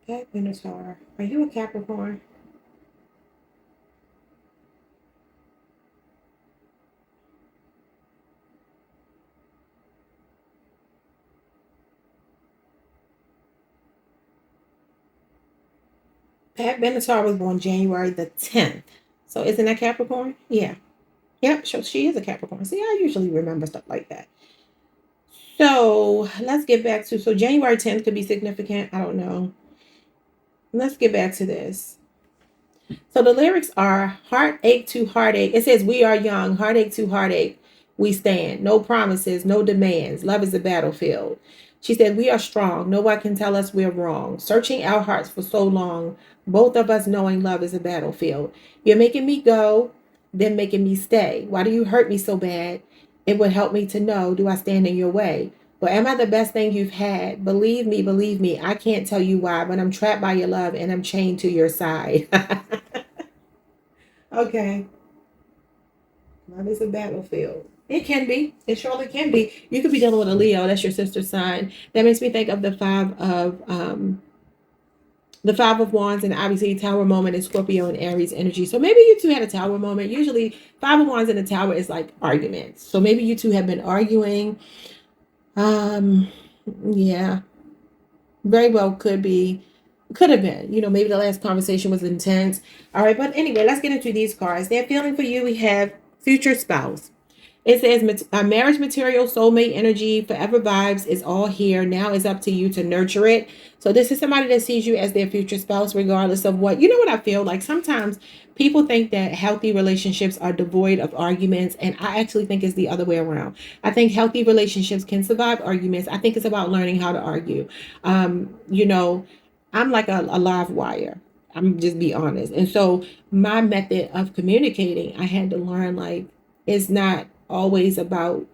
Pat Benatar. Are you a Capricorn? Benatar was born January the 10th. So isn't that Capricorn? Yeah. Yep. So she is a Capricorn. See, I usually remember stuff like that. So let's get back to, so January 10th could be significant. I don't know. Let's get back to this. So the lyrics are heartache to heartache. It says, we are young, heartache to heartache. We stand. No promises, no demands. Love is a battlefield. She said, we are strong. No one can tell us we're wrong. Searching our hearts for so long. Both of us knowing love is a battlefield. You're making me go, then making me stay. Why do you hurt me so bad? It would help me to know, do I stand in your way? But am I the best thing you've had? Believe me, I can't tell you why, but I'm trapped by your love and I'm chained to your side. Okay. Love is a battlefield. It can be. It surely can be. You could be dealing with a Leo. That's your sister sign. That makes me think of the five of wands, and obviously tower moment is Scorpio and Aries energy. So maybe you two had a tower moment. Usually five of wands in the tower is like arguments. So maybe you two have been arguing. Yeah. Very well could have been, maybe the last conversation was intense. All right, but anyway, let's get into these cards. They're feeling for you. We have future spouse. It says marriage material, soulmate energy, forever vibes is all here. Now it's up to you to nurture it. So this is somebody that sees you as their future spouse, regardless of what, what I feel like. Sometimes people think that healthy relationships are devoid of arguments. And I actually think it's the other way around. I think healthy relationships can survive arguments. I think it's about learning how to argue. I'm like a live wire. I'm just be honest. And so my method of communicating, I had to learn like it's not always about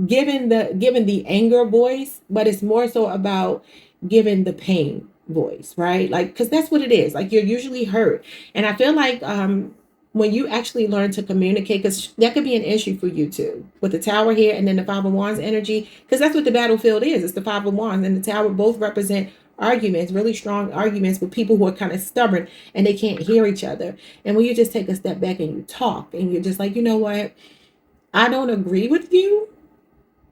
giving the anger voice, but it's more so about giving the pain voice, right? Like, because that's what it is. Like, you're usually hurt. And I feel like when you actually learn to communicate, because that could be an issue for you too, with the tower here and then the five of wands energy, because that's what the battlefield is. It's the five of wands and the tower both represent arguments, really strong arguments with people who are kind of stubborn and they can't hear each other. And when you just take a step back and you talk and you're just like, you know what, I don't agree with you,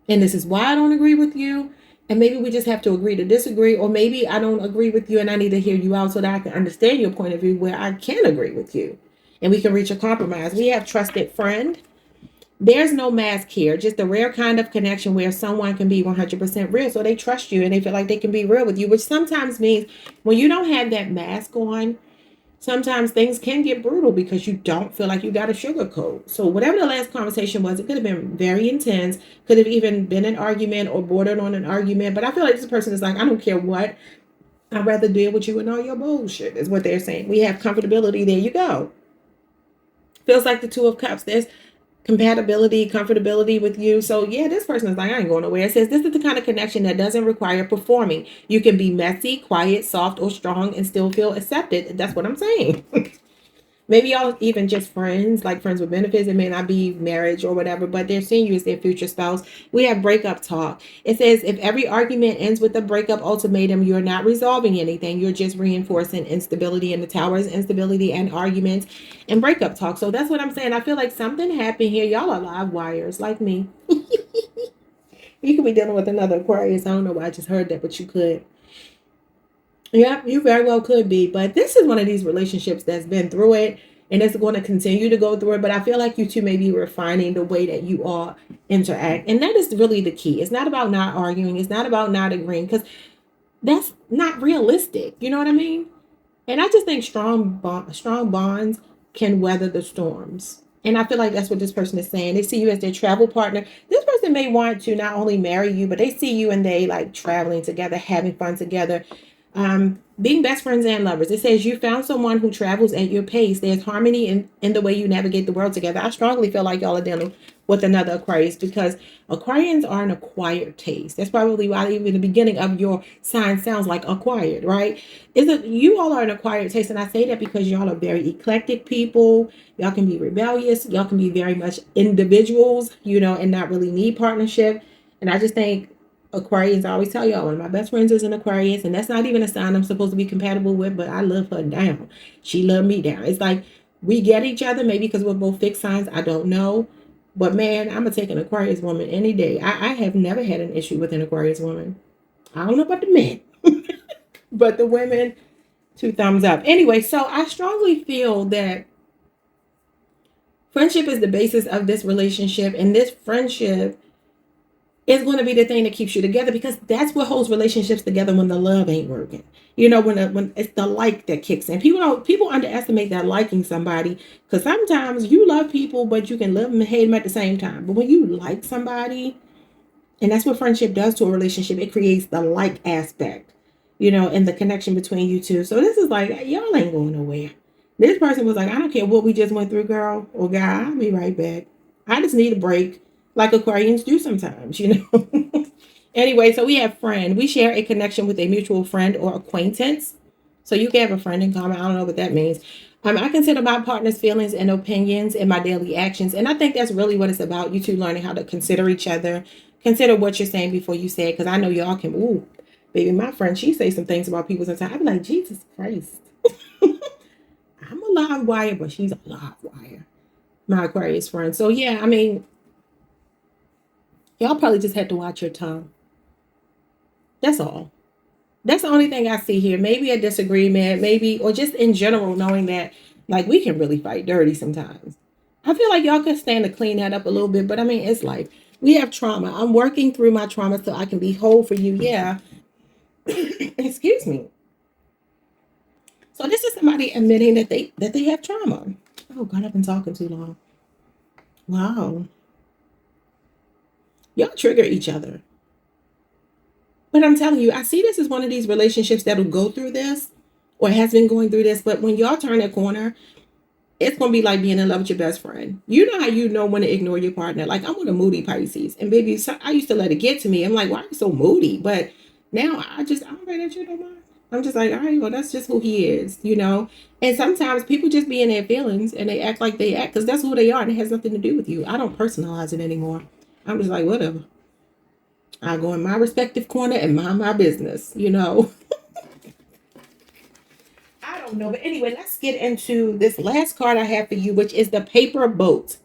and this is why I don't agree with you, and maybe we just have to agree to disagree, or maybe I don't agree with you and I need to hear you out so that I can understand your point of view where I can agree with you and we can reach a compromise. We have trusted friend. There's no mask here, just a rare kind of connection where someone can be 100% real. So they trust you and they feel like they can be real with you, which sometimes means when you don't have that mask on, sometimes things can get brutal because you don't feel like you got a sugarcoat. So whatever the last conversation was, it could have been very intense, could have even been an argument or bordered on an argument. But I feel like this person is like, I don't care what, I'd rather deal with you and all your bullshit, is what they're saying. We have comfortability. There you go. Feels like the Two of Cups. There's compatibility, comfortability with you. So yeah, this person is like, I ain't going nowhere. It says this is the kind of connection that doesn't require performing. You can be messy, quiet, soft, or strong and still feel accepted. That's what I'm saying. Maybe y'all even just friends, like friends with benefits. It may not be marriage or whatever, but they're seeing you as their future spouse. We have breakup talk. It says if every argument ends with a breakup ultimatum, you're not resolving anything. You're just reinforcing instability in the towers, instability and arguments and breakup talk. So that's what I'm saying. I feel like something happened here. Y'all are live wires like me. You could be dealing with another Aquarius. I don't know why I just heard that, but you could. Yeah, you very well could be. But this is one of these relationships that's been through it and it's going to continue to go through it. But I feel like you two may be refining the way that you all interact. And that is really the key. It's not about not arguing. It's not about not agreeing, because that's not realistic. You know what I mean? And I just think strong bonds can weather the storms. And I feel like that's what this person is saying. They see you as their travel partner. This person may want to not only marry you, but they see you and they like traveling together, having fun together, being best friends and lovers. It says you found someone who travels at your pace. There's harmony in the way you navigate the world together. I strongly feel like y'all are dealing with another Aquarius, because Aquarians are an acquired taste. That's probably why even the beginning of your sign sounds like acquired, right? You all are an acquired taste, and I say that because y'all are very eclectic people. Y'all can be rebellious. Y'all can be very much individuals, and not really need partnership. And I just think Aquarius, I always tell y'all, one of my best friends is an Aquarius, and that's not even a sign I'm supposed to be compatible with, but I love her down. She loved me down. It's like we get each other, maybe because we're both fixed signs. I don't know. But man, I'm going to take an Aquarius woman any day. I have never had an issue with an Aquarius woman. I don't know about the men, but the women, 2 thumbs up. Anyway, so I strongly feel that friendship is the basis of this relationship, and this friendship is going to be the thing that keeps you together, because that's what holds relationships together when the love ain't working. You know, when it's the like that kicks in. People underestimate that liking somebody, because sometimes you love people, but you can love them and hate them at the same time. But when you like somebody, and that's what friendship does to a relationship, it creates the like aspect, you know, and the connection between you two. So this is like, y'all ain't going nowhere. This person was like, I don't care what we just went through, girl or guy, I'll be right back. I just need a break, like Aquarians do sometimes, you know. Anyway, so we have friend. We share a connection with a mutual friend or acquaintance. So you can have a friend in common. I don't know what that means. I consider my partner's feelings and opinions in my daily actions. And I think that's really what it's about. You two learning how to consider each other. Consider what you're saying before you say it. Because I know y'all can, ooh, baby, my friend, she say some things about people sometimes. I be like, Jesus Christ. I'm a live wire, but she's a live wire. My Aquarius friend. So yeah, I mean, y'all probably just had to watch your tongue. That's all. That's the only thing I see here. Maybe a disagreement, maybe, or just in general, knowing that like we can really fight dirty sometimes. I feel like y'all could stand to clean that up a little bit, but I mean, it's life. We have trauma. I'm working through my trauma so I can be whole for you. Yeah. Excuse me. So this is somebody admitting that they have trauma. Oh God, I've been talking too long. Wow. Y'all trigger each other. But I'm telling you, I see this as one of these relationships that'll go through this or has been going through this. But when y'all turn that corner, it's going to be like being in love with your best friend. You know how you know when to ignore your partner. Like, I'm with a moody Pisces. And baby, so I used to let it get to me. I'm like, why are you so moody? But now I don't pay that shit no more. I'm just like, all right, well, that's just who he is, you know? And sometimes people just be in their feelings and they act like they act because that's who they are and it has nothing to do with you. I don't personalize it anymore. I'm just like, whatever. I go in my respective corner and mind my business, you know? I don't know. But anyway, let's get into this last card I have for you, which is the paper boat.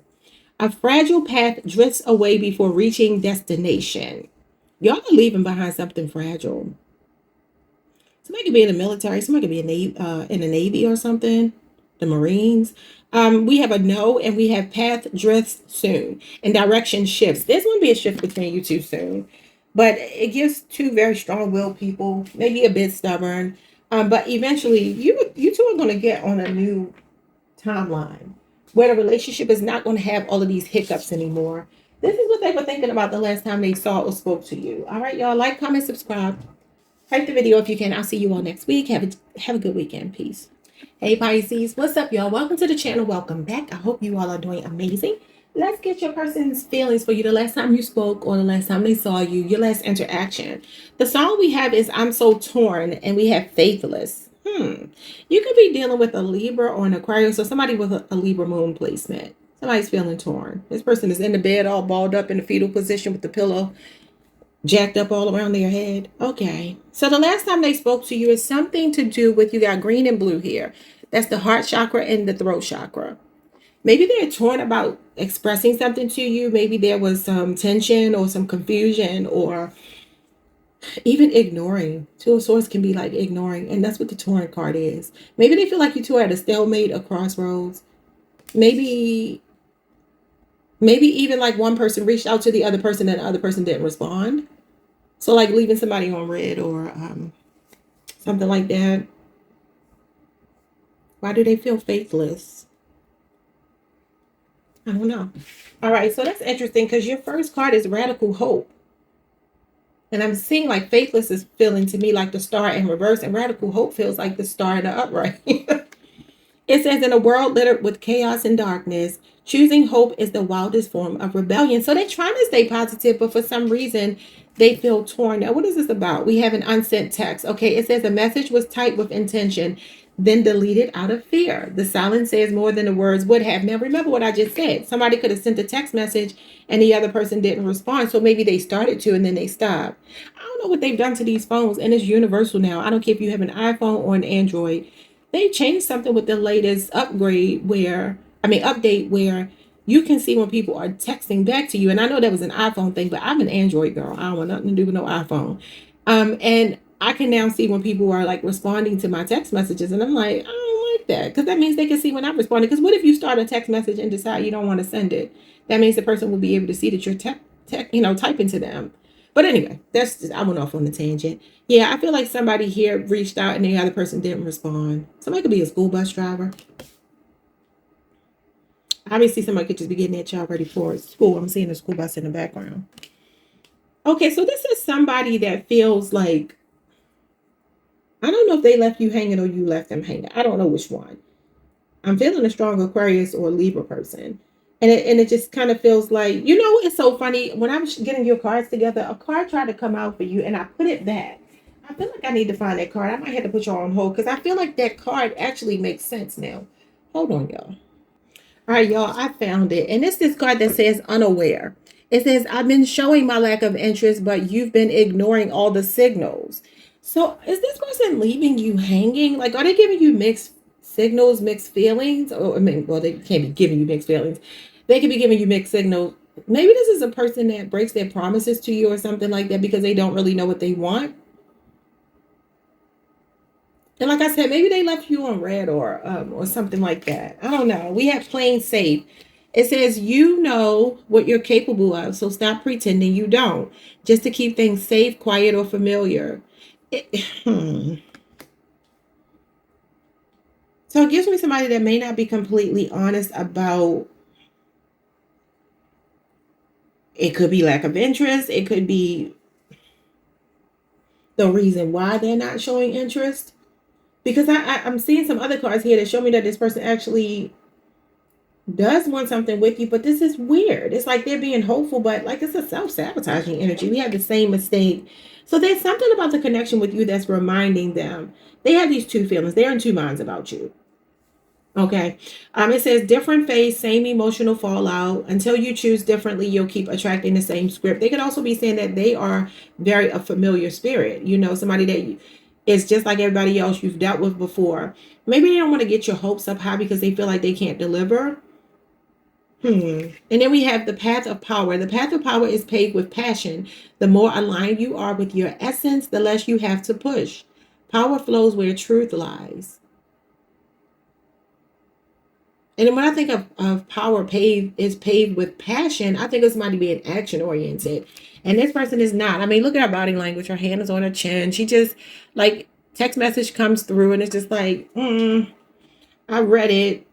A fragile path drifts away before reaching destination. Y'all are leaving behind something fragile. Somebody could be in the military. Somebody could be in the Navy or something. The Marines. We have a no, and we have path drifts soon, and direction shifts. There's going to be a shift between you two soon, but it gives two very strong-willed people, maybe a bit stubborn, but eventually you two are going to get on a new timeline where the relationship is not going to have all of these hiccups anymore. This is what they were thinking about the last time they saw or spoke to you. All right, y'all, like, comment, subscribe. Like the video if you can. I'll see you all next week. Have a good weekend. Peace. Hey Pisces, what's up, y'all? Welcome to the channel. Welcome back. I hope you all are doing amazing. Let's get your person's feelings for you the last time you spoke or the last time they saw you, your last interaction. The song we have is I'm So Torn, and we have Faithless. You could be dealing with a Libra or an Aquarius, or somebody with a Libra moon placement. Somebody's feeling torn. This person is in the bed all balled up in the fetal position with the pillow jacked up all around their head. Okay. So the last time they spoke to you is something to do with, you got green and blue here. That's the heart chakra and the throat chakra. Maybe they're torn about expressing something to you. Maybe there was some tension or some confusion or even ignoring. Two of Swords can be like ignoring. And that's what the torn card is. Maybe they feel like you two are at a stalemate, a crossroads. Maybe even like one person reached out to the other person and the other person didn't respond. So like leaving somebody on red or something like that. Why do they feel faithless? I don't know. All right, so that's interesting because your first card is radical hope. And I'm seeing like faithless is feeling to me like the star in reverse, and radical hope feels like the star in the upright. It says, in a world littered with chaos and darkness, choosing hope is the wildest form of rebellion. So they're trying to stay positive, but for some reason, they feel torn. Now, what is this about? We have an unsent text. Okay, it says a message was typed with intention, then deleted out of fear. The silence says more than the words would have. Now, remember what I just said. Somebody could have sent a text message and the other person didn't respond. So maybe they started to and then they stopped. I don't know what they've done to these phones, and it's universal now. I don't care if you have an iPhone or an Android. They changed something with the latest update where you can see when people are texting back to you. And I know that was an iPhone thing, but I'm an Android girl. I don't want nothing to do with no iPhone. And I can now see when people are like responding to my text messages, and I'm like, I don't like that, because that means they can see when I'm responding. Because what if you start a text message and decide you don't want to send it? That means the person will be able to see that you're typing to them. But anyway, I went off on the tangent. Yeah, I feel like somebody here reached out and the other person didn't respond. Somebody could be a school bus driver. Obviously, somebody could just be getting their child ready for school. I'm seeing the school bus in the background. Okay, so this is somebody that feels like, I don't know if they left you hanging or you left them hanging. I don't know which one. I'm feeling a strong Aquarius or Libra person. And it just kind of feels like, it's so funny. When I was getting your cards together, a card tried to come out for you and I put it back. I feel like I need to find that card. I might have to put you on hold because I feel like that card actually makes sense now. Hold on, y'all. All right, y'all, I found it. And it's this card that says unaware. It says, I've been showing my lack of interest, but you've been ignoring all the signals. So is this person leaving you hanging? Like, are they giving you mixed signals, mixed feelings? Or, I mean, well, they can't be giving you mixed feelings. They could be giving you mixed signals. Maybe this is a person that breaks their promises to you or something like that because they don't really know what they want. And like I said, maybe they left you on red or something like that. I don't know. We have plain safe. It says, you know what you're capable of, so stop pretending you don't, just to keep things safe, quiet, or familiar. So it gives me somebody that may not be completely honest about, it could be lack of interest. It could be the reason why they're not showing interest. Because I'm seeing some other cards here that show me that this person actually does want something with you, but this is weird. It's like they're being hopeful, but like it's a self-sabotaging energy. We have the same mistake. So there's something about the connection with you that's reminding them. They have these two feelings. They're in two minds about you. Okay. It says different phase, same emotional fallout. Until you choose differently, you'll keep attracting the same script. They could also be saying that they are very a familiar spirit. Somebody that is just like everybody else you've dealt with before. Maybe they don't want to get your hopes up high because they feel like they can't deliver. And then we have the path of power. The path of power is paved with passion. The more aligned you are with your essence, the less you have to push. Power flows where truth lies. And then when I think of power paved with passion, I think of somebody being action oriented. And this person is not. I mean, look at her body language. Her hand is on her chin. She just, like, text message comes through and it's just like, I read it.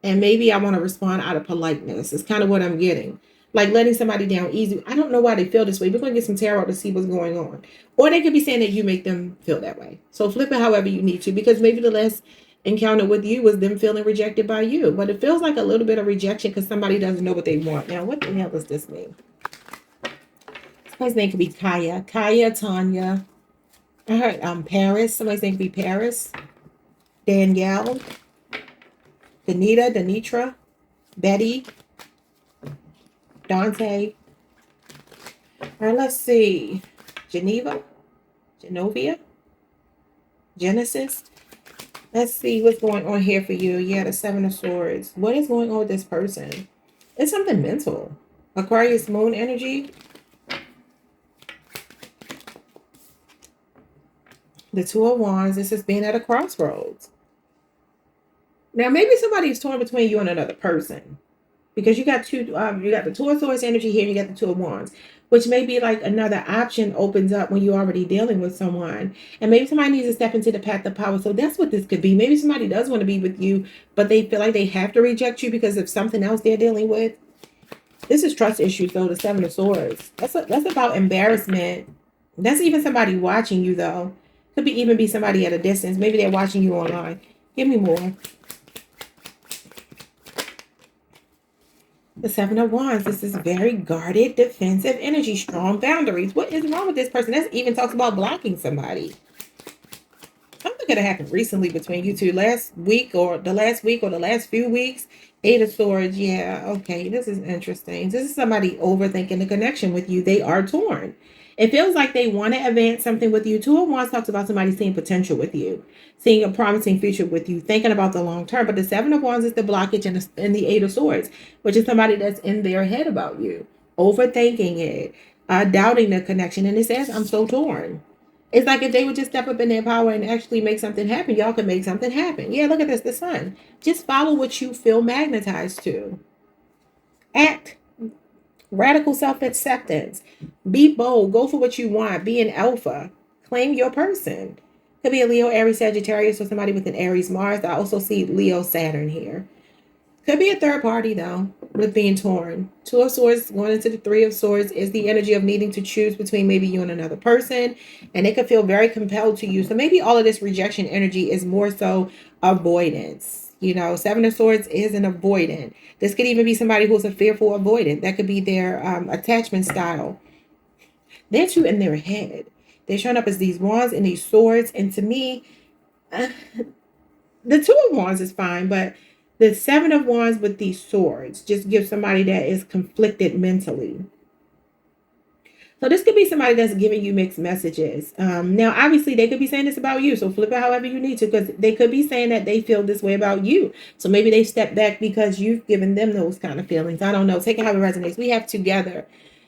And maybe I want to respond out of politeness. It's kind of what I'm getting. Like letting somebody down easy. I don't know why they feel this way. We're going to get some tarot to see what's going on. Or they could be saying that you make them feel that way. So flip it however you need to. Because maybe the last encounter with you was them feeling rejected by you. But it feels like a little bit of rejection because somebody doesn't know what they want. Now, what the hell does this mean? Somebody's name could be Kaya. Kaya, Tanya. I heard Paris. Somebody's name could be Paris. Danielle. Danita, Danitra, Betty, Dante. All right, let's see. Genovia, Genesis. Let's see what's going on here for you. Yeah, the Seven of Swords. What is going on with this person? It's something mental. Aquarius moon energy. The Two of Wands. This is being at a crossroads. Now, maybe somebody's torn between you and another person because you got you got the Two of Swords energy here. You got the Two of Wands, which may be like another option opens up when you're already dealing with someone. And maybe somebody needs to step into the path of power. So that's what this could be. Maybe somebody does want to be with you, but they feel like they have to reject you because of something else they're dealing with. This is trust issues, though, the Seven of Swords. That's about embarrassment. That's even somebody watching you, though. Could even be somebody at a distance. Maybe they're watching you online. Give me more. The Seven of Wands. This is very guarded, defensive energy, strong boundaries. What is wrong with this person? That even talks about blocking somebody. Something could have happened recently between you two. Last week or the last few weeks. Eight of Swords. Yeah, okay. This is interesting. This is somebody overthinking the connection with you. They are torn. It feels like they want to advance something with you. Two of Wands talks about somebody seeing potential with you, seeing a promising future with you, thinking about the long term. But the Seven of Wands is the blockage and the Eight of Swords, which is somebody that's in their head about you, overthinking it, doubting the connection. And it says, I'm so torn. It's like if they would just step up in their power and actually make something happen, y'all could make something happen. Yeah, look at this, the sun. Just follow what you feel magnetized to. Act. Radical self-acceptance. Be bold. Go for what you want. Be an alpha. Claim your person. Could be a Leo, Aries, Sagittarius, or somebody with an Aries Mars. I also see Leo, Saturn here. Could be a third party, though, with being torn. Two of Swords going into the Three of Swords is the energy of needing to choose between maybe you and another person. And they could feel very compelled to you. So maybe all of this rejection energy is more so avoidance. You know, Seven of Swords is an avoidant. This could even be somebody who's a fearful avoidant. That could be their attachment style. They're too in their head. They're showing up as these wands and these swords. And to me, the Two of Wands is fine, but the Seven of Wands with these swords just gives somebody that is conflicted mentally. So this could be somebody that's giving you mixed messages. Now, obviously, they could be saying this about you. So flip it however you need to, because they could be saying that they feel this way about you. So maybe they step back because you've given them those kind of feelings. I don't know. Take it how it resonates. We have together.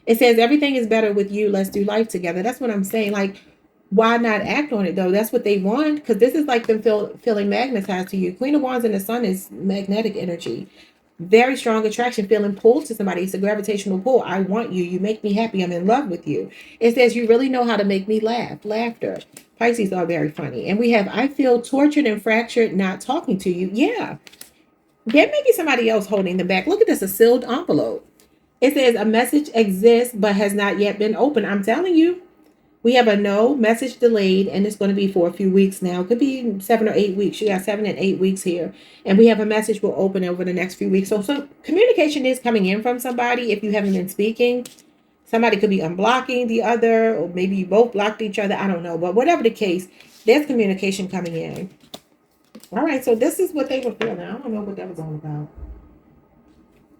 It says everything is better with you. Let's do life together. That's what I'm saying. Like, why not act on it, though? That's what they want, because this is like them feeling magnetized to you. Queen of Wands and the Sun is magnetic energy. Very strong attraction, feeling pulled to somebody. It's a gravitational pull. I want you. You make me happy. I'm in love with you. It says you really know how to make me laugh. Laughter. Pisces are very funny. And we have, I feel tortured and fractured not talking to you. Yeah. There may be somebody else holding them back. Look at this, a sealed envelope. It says a message exists but has not yet been opened. I'm telling you. We have a no, message delayed, and it's going to be for a few weeks now. It could be 7 or 8 weeks. You got 7 and 8 weeks here. And we have a message will open over the next few weeks. So communication is coming in from somebody if you haven't been speaking. Somebody could be unblocking the other, or maybe you both blocked each other. I don't know. But whatever the case, there's communication coming in. All right, so this is what they were feeling. I don't know what that was all about.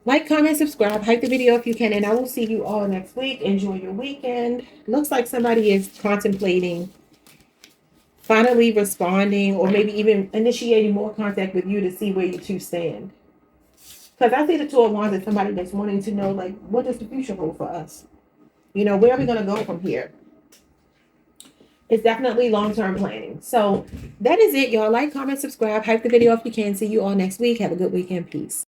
Like, comment, subscribe, hype the video if you can, and I will see you all next week. Enjoy your weekend. Looks like somebody is contemplating finally responding, or maybe even initiating more contact with you to see where you two stand. Because I see the Two of Wands as somebody that's wanting to know, like, what does the future hold for us? You know, where are we going to go from here? It's definitely long-term planning. So that is it, y'all. Like, comment, subscribe, hype the video if you can. See you all next week. Have a good weekend. Peace.